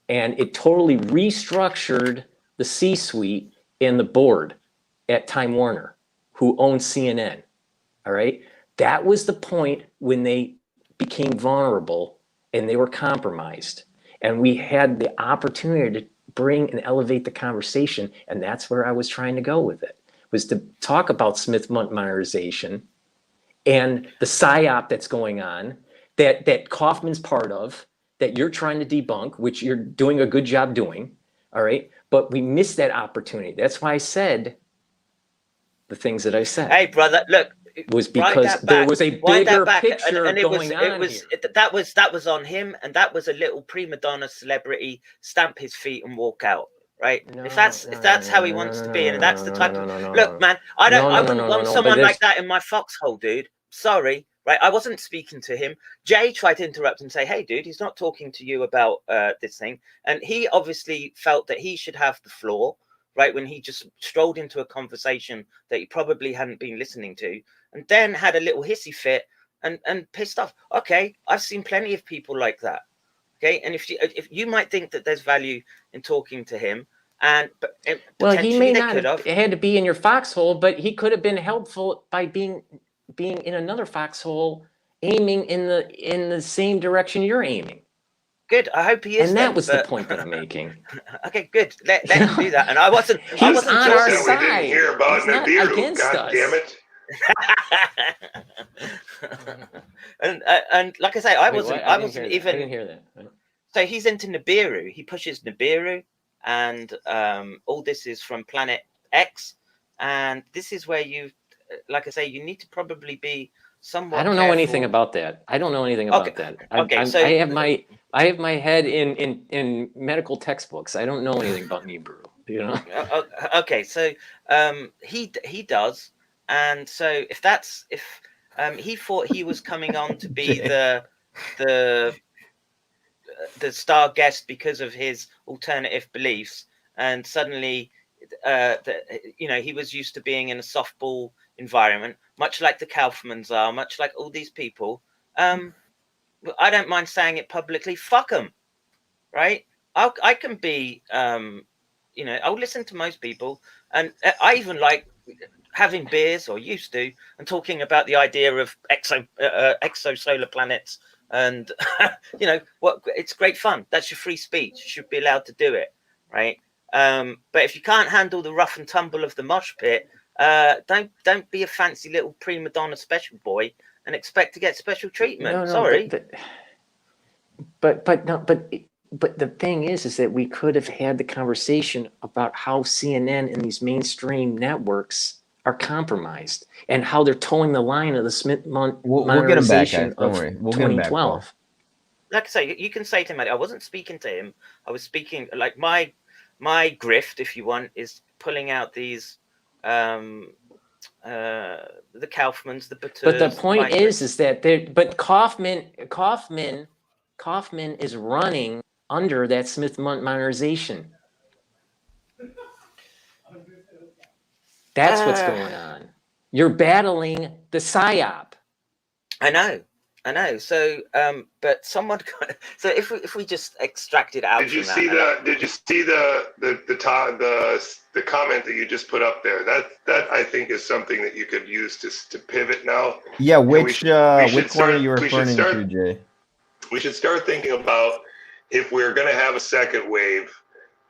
And it totally restructured the C-suite and the board at Time Warner, who owned CNN. All right. That was the point when they became vulnerable and they were compromised. And we had the opportunity to bring and elevate the conversation. And that's where I was trying to go with it, was to talk about Smith monetization and the PSYOP that's going on, that Kaufman's part of, that you're trying to debunk, which you're doing a good job doing. All right. But we missed that opportunity. That's why I said the things that I said. Hey, brother, look. Was because there was a bigger picture going on here. That was on him, and that was a little prima donna celebrity stamp his feet and walk out. Right? If that's how he wants to be, and that's the type of look, man. I wouldn't want someone like that in my foxhole, dude. Sorry, right? I wasn't speaking to him. Jay tried to interrupt and say, "Hey, dude, he's not talking to you about this thing," and he obviously felt that he should have the floor, right? When he just strolled into a conversation that he probably hadn't been listening to, and then had a little hissy fit and pissed off. Okay, I've seen plenty of people like that. Okay, and if you might think that there's value in talking to him, but he may not have had to be in your foxhole, but he could have been helpful by being in another foxhole, aiming in the same direction you're aiming. Good. I hope he is. And that was the point that I'm making. Okay, good. Let him do that. And I wasn't. He's on our side. We didn't hear about He's not Nibiru. against God us. damn it. and like I say, I wasn't even. I didn't hear that. So he's into Nibiru. He pushes Nibiru, and all this is from Planet X. And this is where you, like I say, you need to probably be somewhat. I don't know anything careful. about that. I don't know anything about that. So I have my head in medical textbooks. I don't know anything about Nibiru. You know. Okay, so he does, and so if he thought he was coming on to be the star guest because of his alternative beliefs, and suddenly he was used to being in a softball environment, much like the Kaufmans are, much like all these people. I don't mind saying it publicly. Fuck them, right? I can be, I'll listen to most people, and I even like having beers, or used to, and talking about the idea of exosolar planets, and it's great fun. That's your free speech. You should be allowed to do it, right? But if you can't handle the rough and tumble of the mosh pit, don't be a fancy little prima donna special boy and expect to get special treatment. No, Sorry. But the thing is that we could have had the conversation about how CNN and these mainstream networks are compromised and how they're towing the line of the Smith we'll get him back, guys. modernization Don't of worry. We'll get him back, 2012. Like I say, you can say to him, I wasn't speaking to him. I was speaking, like, my grift, if you want, is pulling out these the Kaufmans, the Bateurs. But the point is that Kaufman is running under that Smith modernization. That's what's going on. You're battling the PSYOP. I know. So, but someone. So if we just extract it out. Did you see the comment that you just put up there? That I think is something that you could use to pivot now. Yeah, which one are you referring to, Jay? We should start thinking about, if we're going to have a second wave,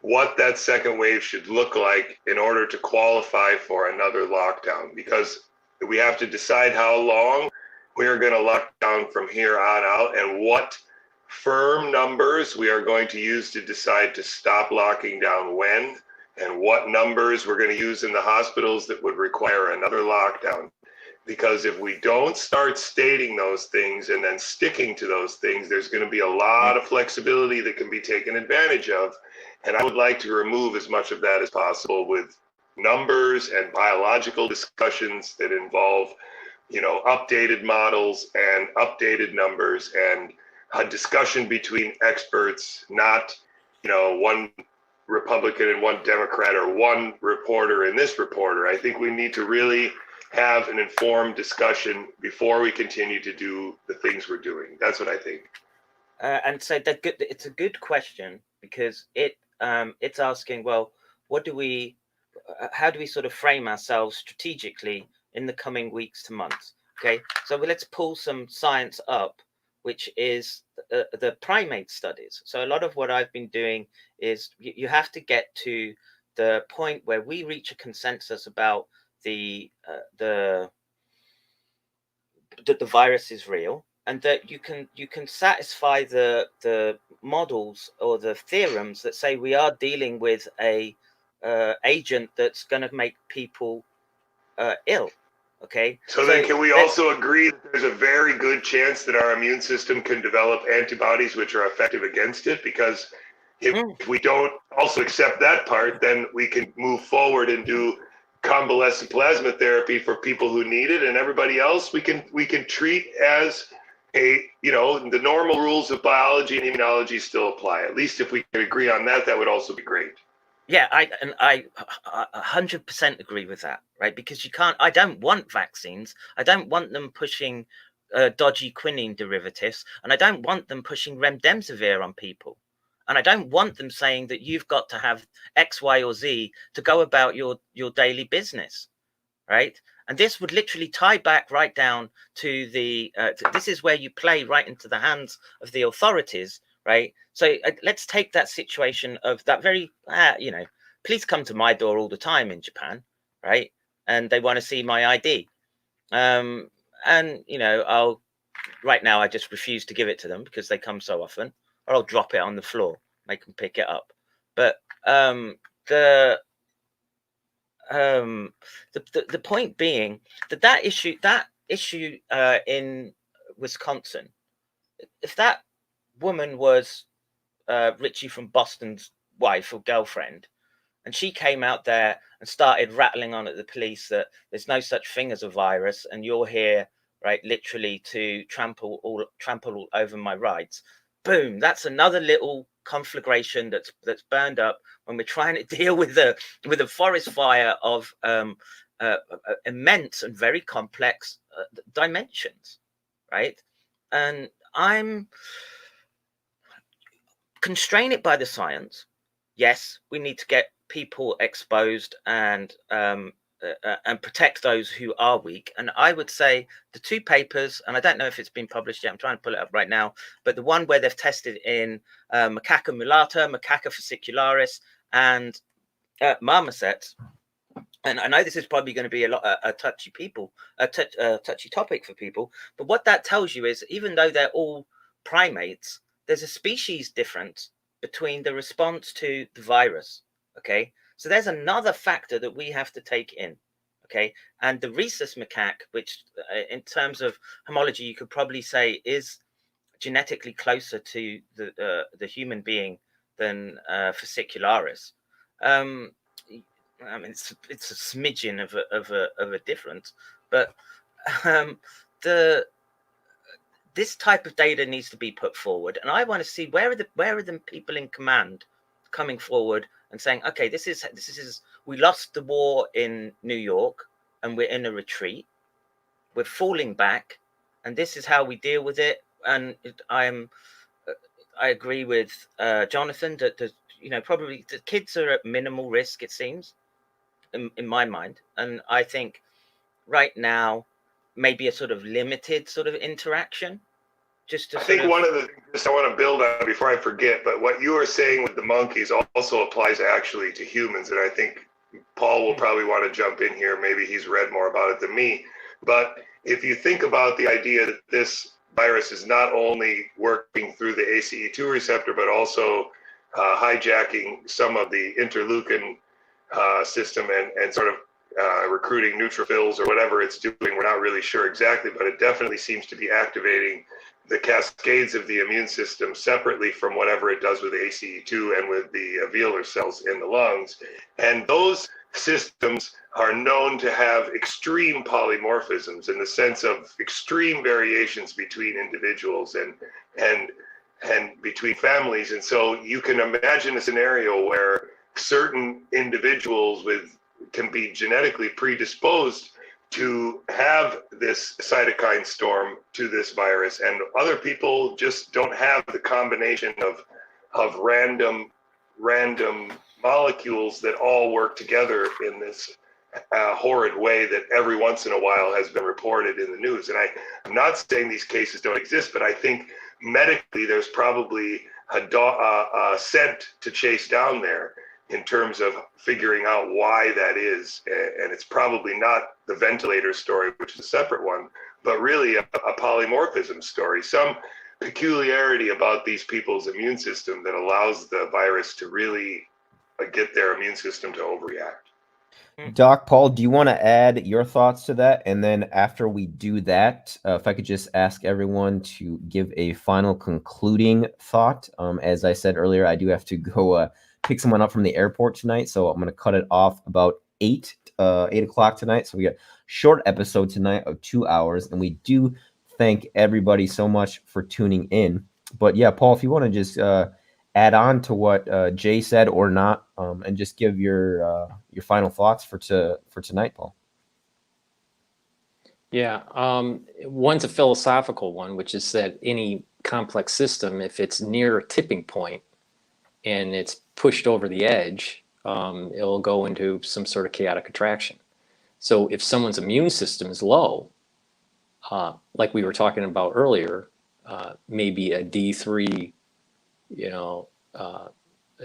what that second wave should look like in order to qualify for another lockdown, because we have to decide how long we are going to lock down from here on out, and what firm numbers we are going to use to decide to stop locking down when, and what numbers we're going to use in the hospitals that would require another lockdown. Because if we don't start stating those things and then sticking to those things, there's going to be a lot of flexibility that can be taken advantage of. And I would like to remove as much of that as possible with numbers and biological discussions that involve, updated models and updated numbers, and a discussion between experts, not, one Republican and one Democrat, or one reporter and this reporter. I think we need to really have an informed discussion before we continue to do the things we're doing. That's what I think. And so it's a good question, because it's asking, well, how do we sort of frame ourselves strategically in the coming weeks to months? Okay, so let's pull some science up, which is the primate studies. So a lot of what I've been doing is you have to get to the point where we reach a consensus about the virus is real, and that you can satisfy the models or the theorems that say we are dealing with a agent that's going to make people ill. Okay. So then can we also agree that there's a very good chance that our immune system can develop antibodies which are effective against it? Because if we don't also accept that part, then we can move forward and do convalescent plasma therapy for people who need it, and everybody else we can treat as the normal rules of biology and immunology still apply. At least if we can agree on that, that would also be great. Yeah, I 100% agree with that, right? Because I don't want vaccines. I don't want them pushing dodgy quinine derivatives, and I don't want them pushing remdesivir on people. And I don't want them saying that you've got to have X, Y, or Z to go about your daily business, right? And this would literally tie back right down to this is where you play right into the hands of the authorities, right? So let's take that situation of that very, police come to my door all the time in Japan, right? And they want to see my ID. Right now I just refuse to give it to them because they come so often, or I'll drop it on the floor, make them pick it up. But the point being that issue, that issue in Wisconsin. If that woman was Richie from Boston's wife or girlfriend, and she came out there and started rattling on at the police that there's no such thing as a virus, and you're here, right, literally to trample all over my rights. Boom! That's another little conflagration that's burned up when we're trying to deal with a forest fire of immense and very complex dimensions, right? And I'm constrain it by the science. Yes, we need to get people exposed and protect those who are weak. And I would say the two papers, and I don't know if it's been published yet, I'm trying to pull it up right now, but the one where they've tested in macaca mulata, macaca fascicularis, and marmosets. And I know this is probably going to be a touchy topic for people, but what that tells you is, even though they're all primates, there's a species difference between the response to the virus. Okay, so there's another factor that we have to take in. Okay, and the rhesus macaque, which in terms of homology, you could probably say is genetically closer to the human being than fascicularis. I mean, it's a smidgen of a difference, but this type of data needs to be put forward, and I want to see where are the people in command coming forward and saying, okay, this is we lost the war in New York and we're in a retreat, we're falling back, and this is how we deal with it. And I agree with Jonathan that probably the kids are at minimal risk, it seems, in my mind. And I think right now maybe a sort of limited sort of interaction. Just to I think one of the things I want to build on before I forget, but what you were saying with the monkeys also applies actually to humans, and I think Paul will probably want to jump in here. Maybe he's read more about it than me. But if you think about the idea that this virus is not only working through the ACE2 receptor, but also hijacking some of the interleukin system and sort of recruiting neutrophils or whatever it's doing. We're not really sure exactly, but it definitely seems to be activating the cascades of the immune system separately from whatever it does with ACE2 and with the alveolar cells in the lungs. And those systems are known to have extreme polymorphisms in the sense of extreme variations between individuals and between families. And so you can imagine a scenario where certain individuals can be genetically predisposed to have this cytokine storm to this virus, and other people just don't have the combination of random molecules that all work together in this horrid way that every once in a while has been reported in the news. And I'm not saying these cases don't exist, but I think medically there's probably a scent to chase down there in terms of figuring out why that is. And it's probably not the ventilator story, which is a separate one, but really a polymorphism story, some peculiarity about these people's immune system that allows the virus to really get their immune system to overreact. Doc, Paul, do you want to add your thoughts to that? And then after we do that, if I could just ask everyone to give a final concluding thought. As I said earlier, I do have to go pick someone up from the airport tonight, so I'm going to cut it off about 8 o'clock tonight. So we got a short episode tonight of 2 hours, and we do thank everybody so much for tuning in. But yeah, Paul, if you want to just add on to what Jay said or not, and just give your final thoughts for tonight, Paul. Yeah, one's a philosophical one, which is that any complex system, if it's near a tipping point and it's pushed over the edge, it'll go into some sort of chaotic attraction. So if someone's immune system is low, like we were talking about earlier, maybe a D3, a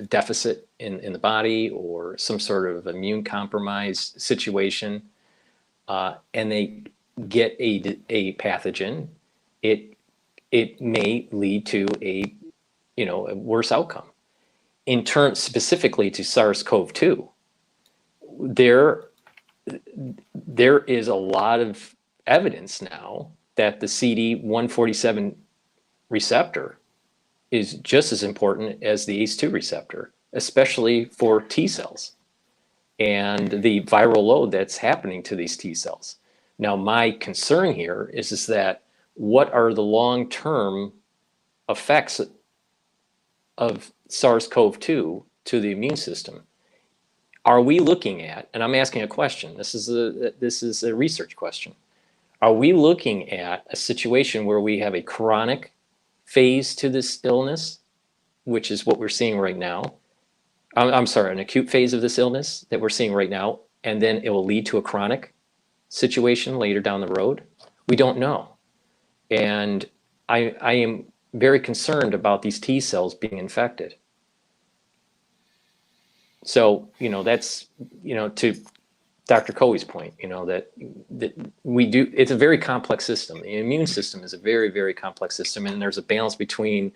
deficit in the body or some sort of immune compromised situation, and they get a pathogen, it may lead to a worse outcome. In terms specifically to SARS-CoV-2, there is a lot of evidence now that the CD147 receptor is just as important as the ACE2 receptor, especially for T cells and the viral load that's happening to these T cells. Now, my concern here is that what are the long-term effects of SARS-CoV-2 to the immune system? Are we looking at, and I'm asking a question, this is a research question, are we looking at a situation where we have a chronic phase to this illness, which is what we're seeing right now? I'm sorry, an acute phase of this illness that we're seeing right now, and then it will lead to a chronic situation later down the road? We don't know. And I am very concerned about these T cells being infected. So, that's, to Dr. Couey's point, that we do, it's a very complex system. The immune system is a very, very complex system, and there's a balance between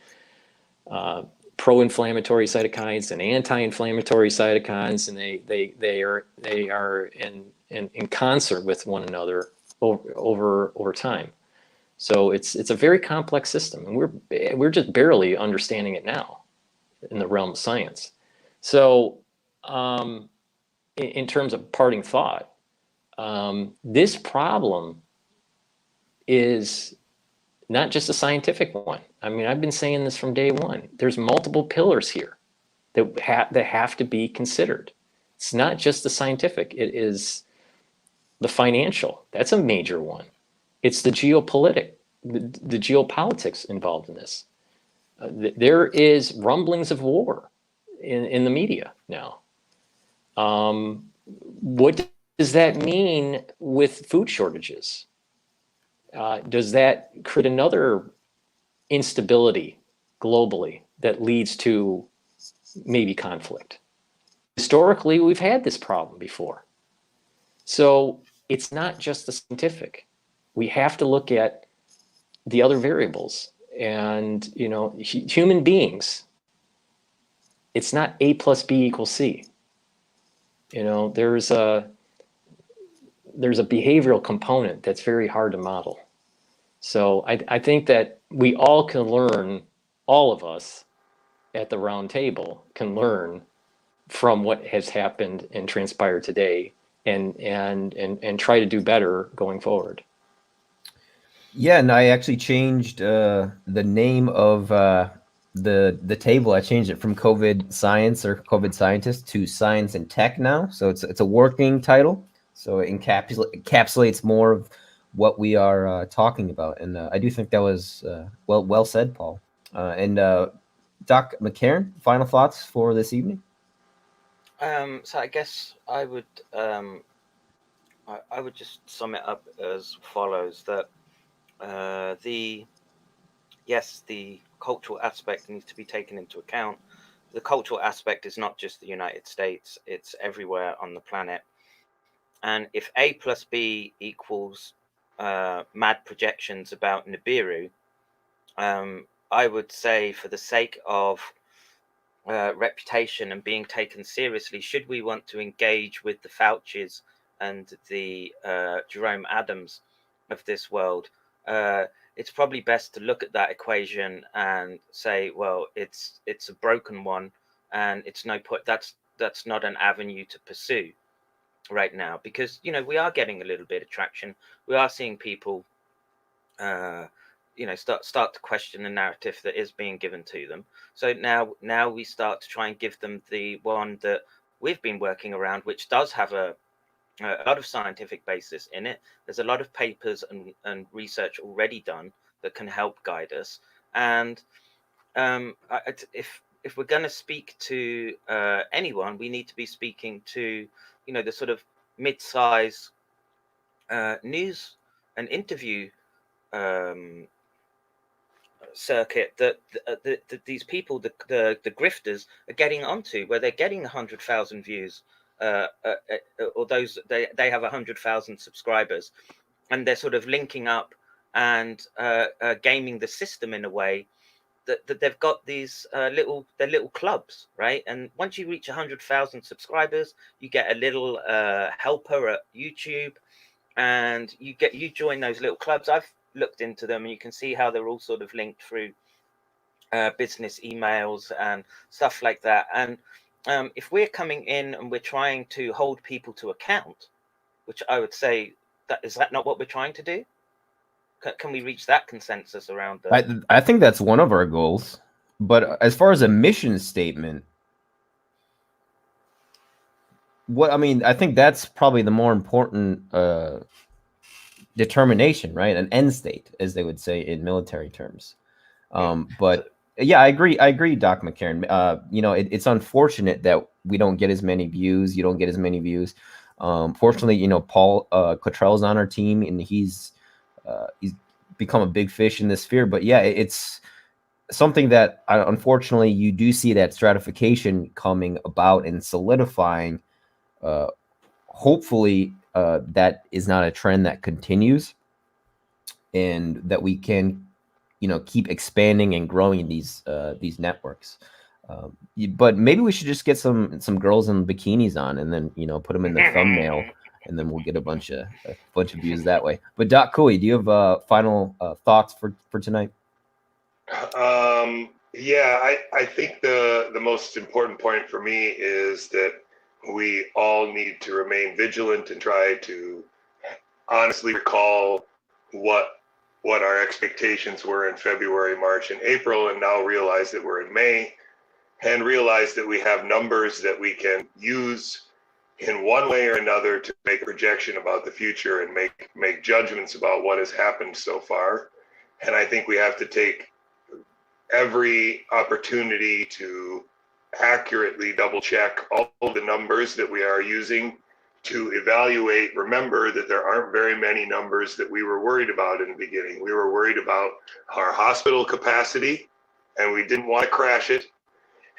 pro-inflammatory cytokines and anti-inflammatory cytokines, and they are in concert with one another over time. So it's a very complex system, and we're just barely understanding it now in the realm of science. So in terms of parting thought, this problem is not just a scientific one. I mean, I've been saying this from day one. There's multiple pillars here that have to be considered. It's not just the scientific. It is the financial. That's a major one. It's the geopolitics involved in this. There is rumblings of war in the media now. What does that mean with food shortages? Does that create another instability globally that leads to maybe conflict? Historically, we've had this problem before. So it's not just the scientific. We have to look at the other variables. And, human beings, it's not A plus B equals C. There's a behavioral component that's very hard to model. So I think that we all can learn, all of us at the round table can learn from what has happened and transpired today, and try to do better going forward. Yeah, and I actually changed the name of the table. I changed it from COVID Science or COVID Scientist to Science and Tech now. So it's a working title. So it encapsulates more of what we are talking about. And I do think that was well said, Paul. And Doc McCairn, final thoughts for this evening? So I guess I would just sum it up as follows: that the cultural aspect needs to be taken into account. The cultural aspect is not just the United States; it's everywhere on the planet. And if A plus B equals mad projections about Nibiru, I would say, for the sake of reputation and being taken seriously, should we want to engage with the Faucis and the Jerome Adams of this world, it's probably best to look at that equation and say, well, it's a broken one, and it's no point. That's not an avenue to pursue right now, because we are getting a little bit of traction. We are seeing people start to question the narrative that is being given to them. So now we start to try and give them the one that we've been working around, which does have a lot of scientific basis in it. There's a lot of papers and research already done that can help guide us. And if we're going to speak to anyone, we need to be speaking to the sort of mid-size news and interview circuit that these people, the grifters, are getting onto, where they're getting 100,000 views, or those they have 100,000 subscribers, and they're sort of linking up and gaming the system in a way that they've got these little clubs, right? And once you reach 100,000 subscribers, you get a little helper at YouTube, and you join those little clubs. I've looked into them, and you can see how they're all sort of linked through business emails and stuff like that. And if we're coming in and we're trying to hold people to account, which I would say is that not what we're trying to do? Can we reach that consensus around that? I think that's one of our goals. But as far as a mission statement, I think that's probably the more important determination, right? An end state, as they would say in military terms. But yeah, I agree, Doc McCairn. It's unfortunate that we don't get as many views. You don't get as many views. Fortunately, Paul Cottrell's on our team, and he's become a big fish in this sphere. But yeah, it's something that unfortunately you do see that stratification coming about and solidifying. Hopefully, that is not a trend that continues, and that we can, keep expanding and growing these networks. But maybe we should just get some girls in bikinis on, and then put them in the thumbnail, and then we'll get a bunch of views that way. But Doc Couey, do you have final thoughts for tonight? Yeah, I think the most important point for me is that we all need to remain vigilant and try to honestly recall what our expectations were in February, March, and April, and now realize that we're in May, and realize that we have numbers that we can use in one way or another to make a projection about the future and make judgments about what has happened so far. And I think we have to take every opportunity to accurately double check all of the numbers that we are using to evaluate. Remember that there aren't very many numbers that we were worried about in the beginning. We were worried about our hospital capacity, and we didn't want to crash it.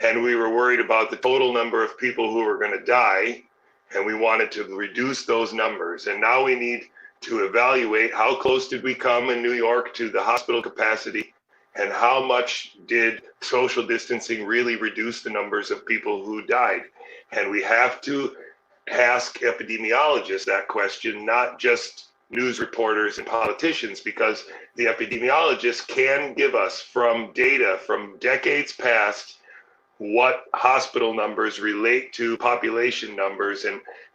And we were worried about the total number of people who were going to die, and we wanted to reduce those numbers. And now we need to evaluate how close did we come in New York to the hospital capacity, and how much did social distancing really reduce the numbers of people who died. And we have to ask epidemiologists that question, not just news reporters and politicians, because the epidemiologists can give us from data from decades past what hospital numbers relate to population numbers,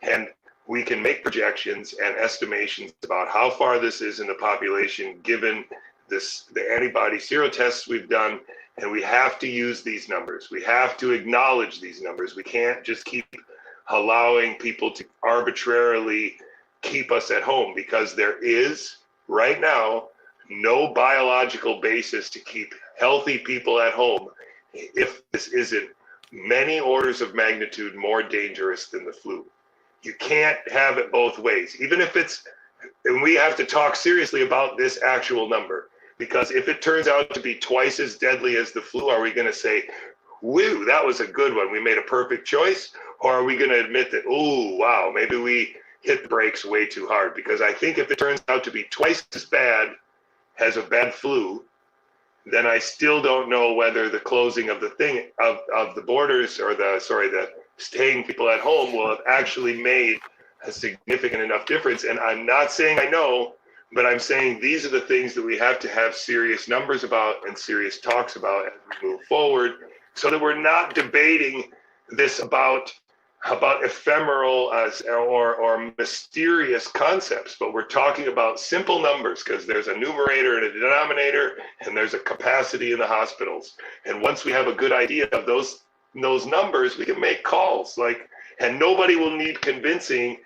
and we can make projections and estimations about how far this is in the population given the antibody serotests we've done. And we have to use these numbers. We have to acknowledge these numbers. We can't just keep allowing people to arbitrarily keep us at home, because there is right now no biological basis to keep healthy people at home if this isn't many orders of magnitude more dangerous than the flu. You can't have it both ways, even if and we have to talk seriously about this actual number, because if it turns out to be twice as deadly as the flu, are we going to say, woo, that was a good one, we made a perfect choice? Or are we going to admit that, oh, wow, maybe we hit the brakes way too hard? Because I think if it turns out to be twice as bad as a bad flu, then I still don't know whether the closing of the borders, or the staying people at home, will have actually made a significant enough difference. And I'm not saying I know, but I'm saying these are the things that we have to have serious numbers about and serious talks about as we move forward, so that we're not debating this about ephemeral or mysterious concepts, but we're talking about simple numbers, because there's a numerator and a denominator, and there's a capacity in the hospitals. And once we have a good idea of those numbers, we can make calls, and nobody will need convincing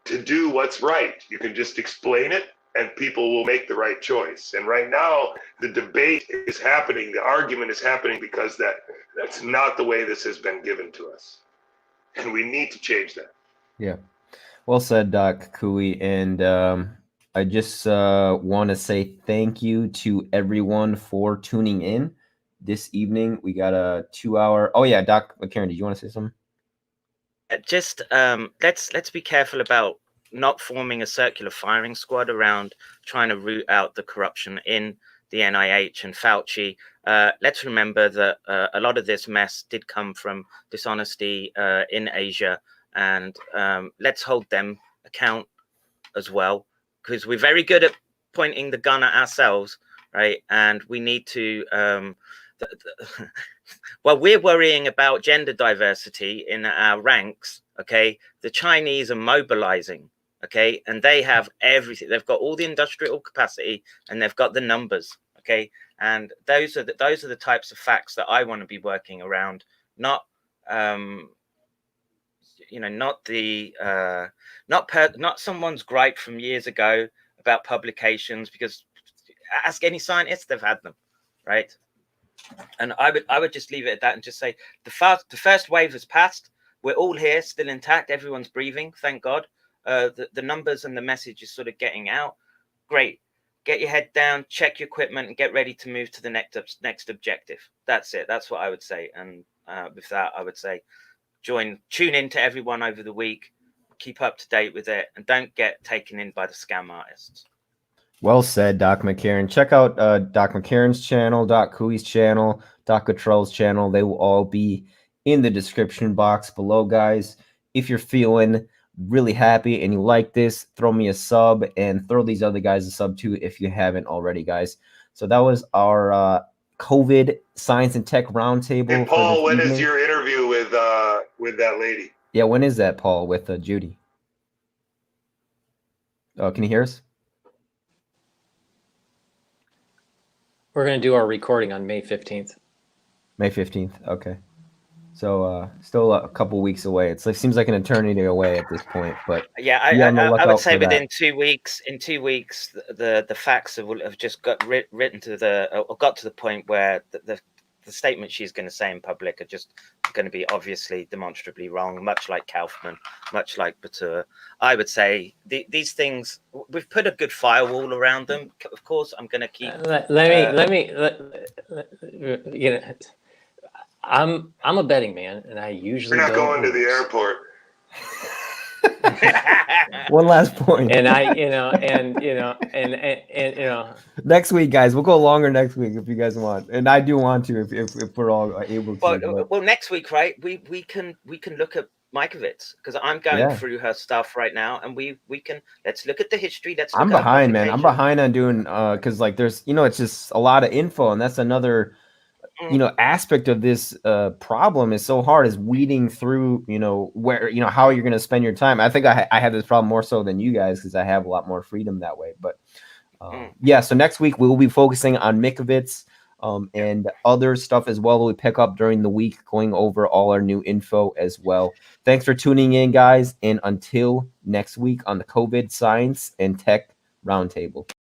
to do what's right. You can just explain it, and people will make the right choice. And right now, the debate is happening, the argument is happening, because that's not the way this has been given to us. And we need to change that. Yeah. Well said, Doc Couey. And I just want to say thank you to everyone for tuning in this evening. We got a 2-hour. Oh, yeah. Doc McCairn, did you want to say something? Just let's be careful about not forming a circular firing squad around trying to root out the corruption in the NIH and Fauci. Let's remember that a lot of this mess did come from dishonesty in Asia, and let's hold them account as well. because we're very good at pointing the gun at ourselves, right? And we need to well, we're worrying about gender diversity in our ranks, okay? The Chinese are mobilizing, okay? And they have everything. They've got all the industrial capacity and they've got the numbers, okay? And those are the types of facts that I want to be working around, not you know, not the not someone's gripe from years ago about publications, because ask any scientist, they've had them, right? And I would just leave it at that and just say the first wave has passed. We're all here, still intact. Everyone's breathing, thank God. The numbers and the message is sort of getting out. Great. Get your head down, check your equipment, and get ready to move to the next objective. That's it. That's what I would say. And with that, I would say tune in to everyone over the week, keep up to date with it, and don't get taken in by the scam artists. Well said, Doc McCairn. Check out Doc McCairn's channel, Doc Couey's channel, Doc Cottrell's channel. They will all be in the description box below, guys. If you're feeling really happy and you like this, throw me a sub and throw these other guys a sub too if you haven't already, guys. So that was our COVID Science and Tech Roundtable. And Paul, when is your interview with that lady? Yeah, when is that, Paul, with Judy? Oh, can you hear us? We're going to do our recording on May 15th. May 15th. Okay. So still a couple weeks away. It seems like an eternity away at this point, but yeah, I would say within 2 weeks. In 2 weeks, the facts have just got written to got to the point where the statements she's going to say in public are just going to be obviously demonstrably wrong, much like Kaufman, much like Batur. I would say these things, we've put a good firewall around them. Of course, I'm going to keep. Let me. You know, I'm a betting man, and I usually You're not going to the airport. One last point. And next week, guys, we'll go longer next week if you guys want, and I do want to if we're all able to. Well, next week, right? We can look at Mikovits, because I'm going through her stuff right now, and we can let's look at the history. I'm behind, man. I'm behind on doing because like there's it's just a lot of info, and that's another aspect of this problem is so hard, is weeding through where how you're going to spend your time. I think I have this problem more so than you guys because I have a lot more freedom that way. But yeah, so next week we will be focusing on Mikovits and other stuff as well that we pick up during the week, going over all our new info as well. Thanks for tuning in, guys, and until next week on the COVID Science and Tech Roundtable.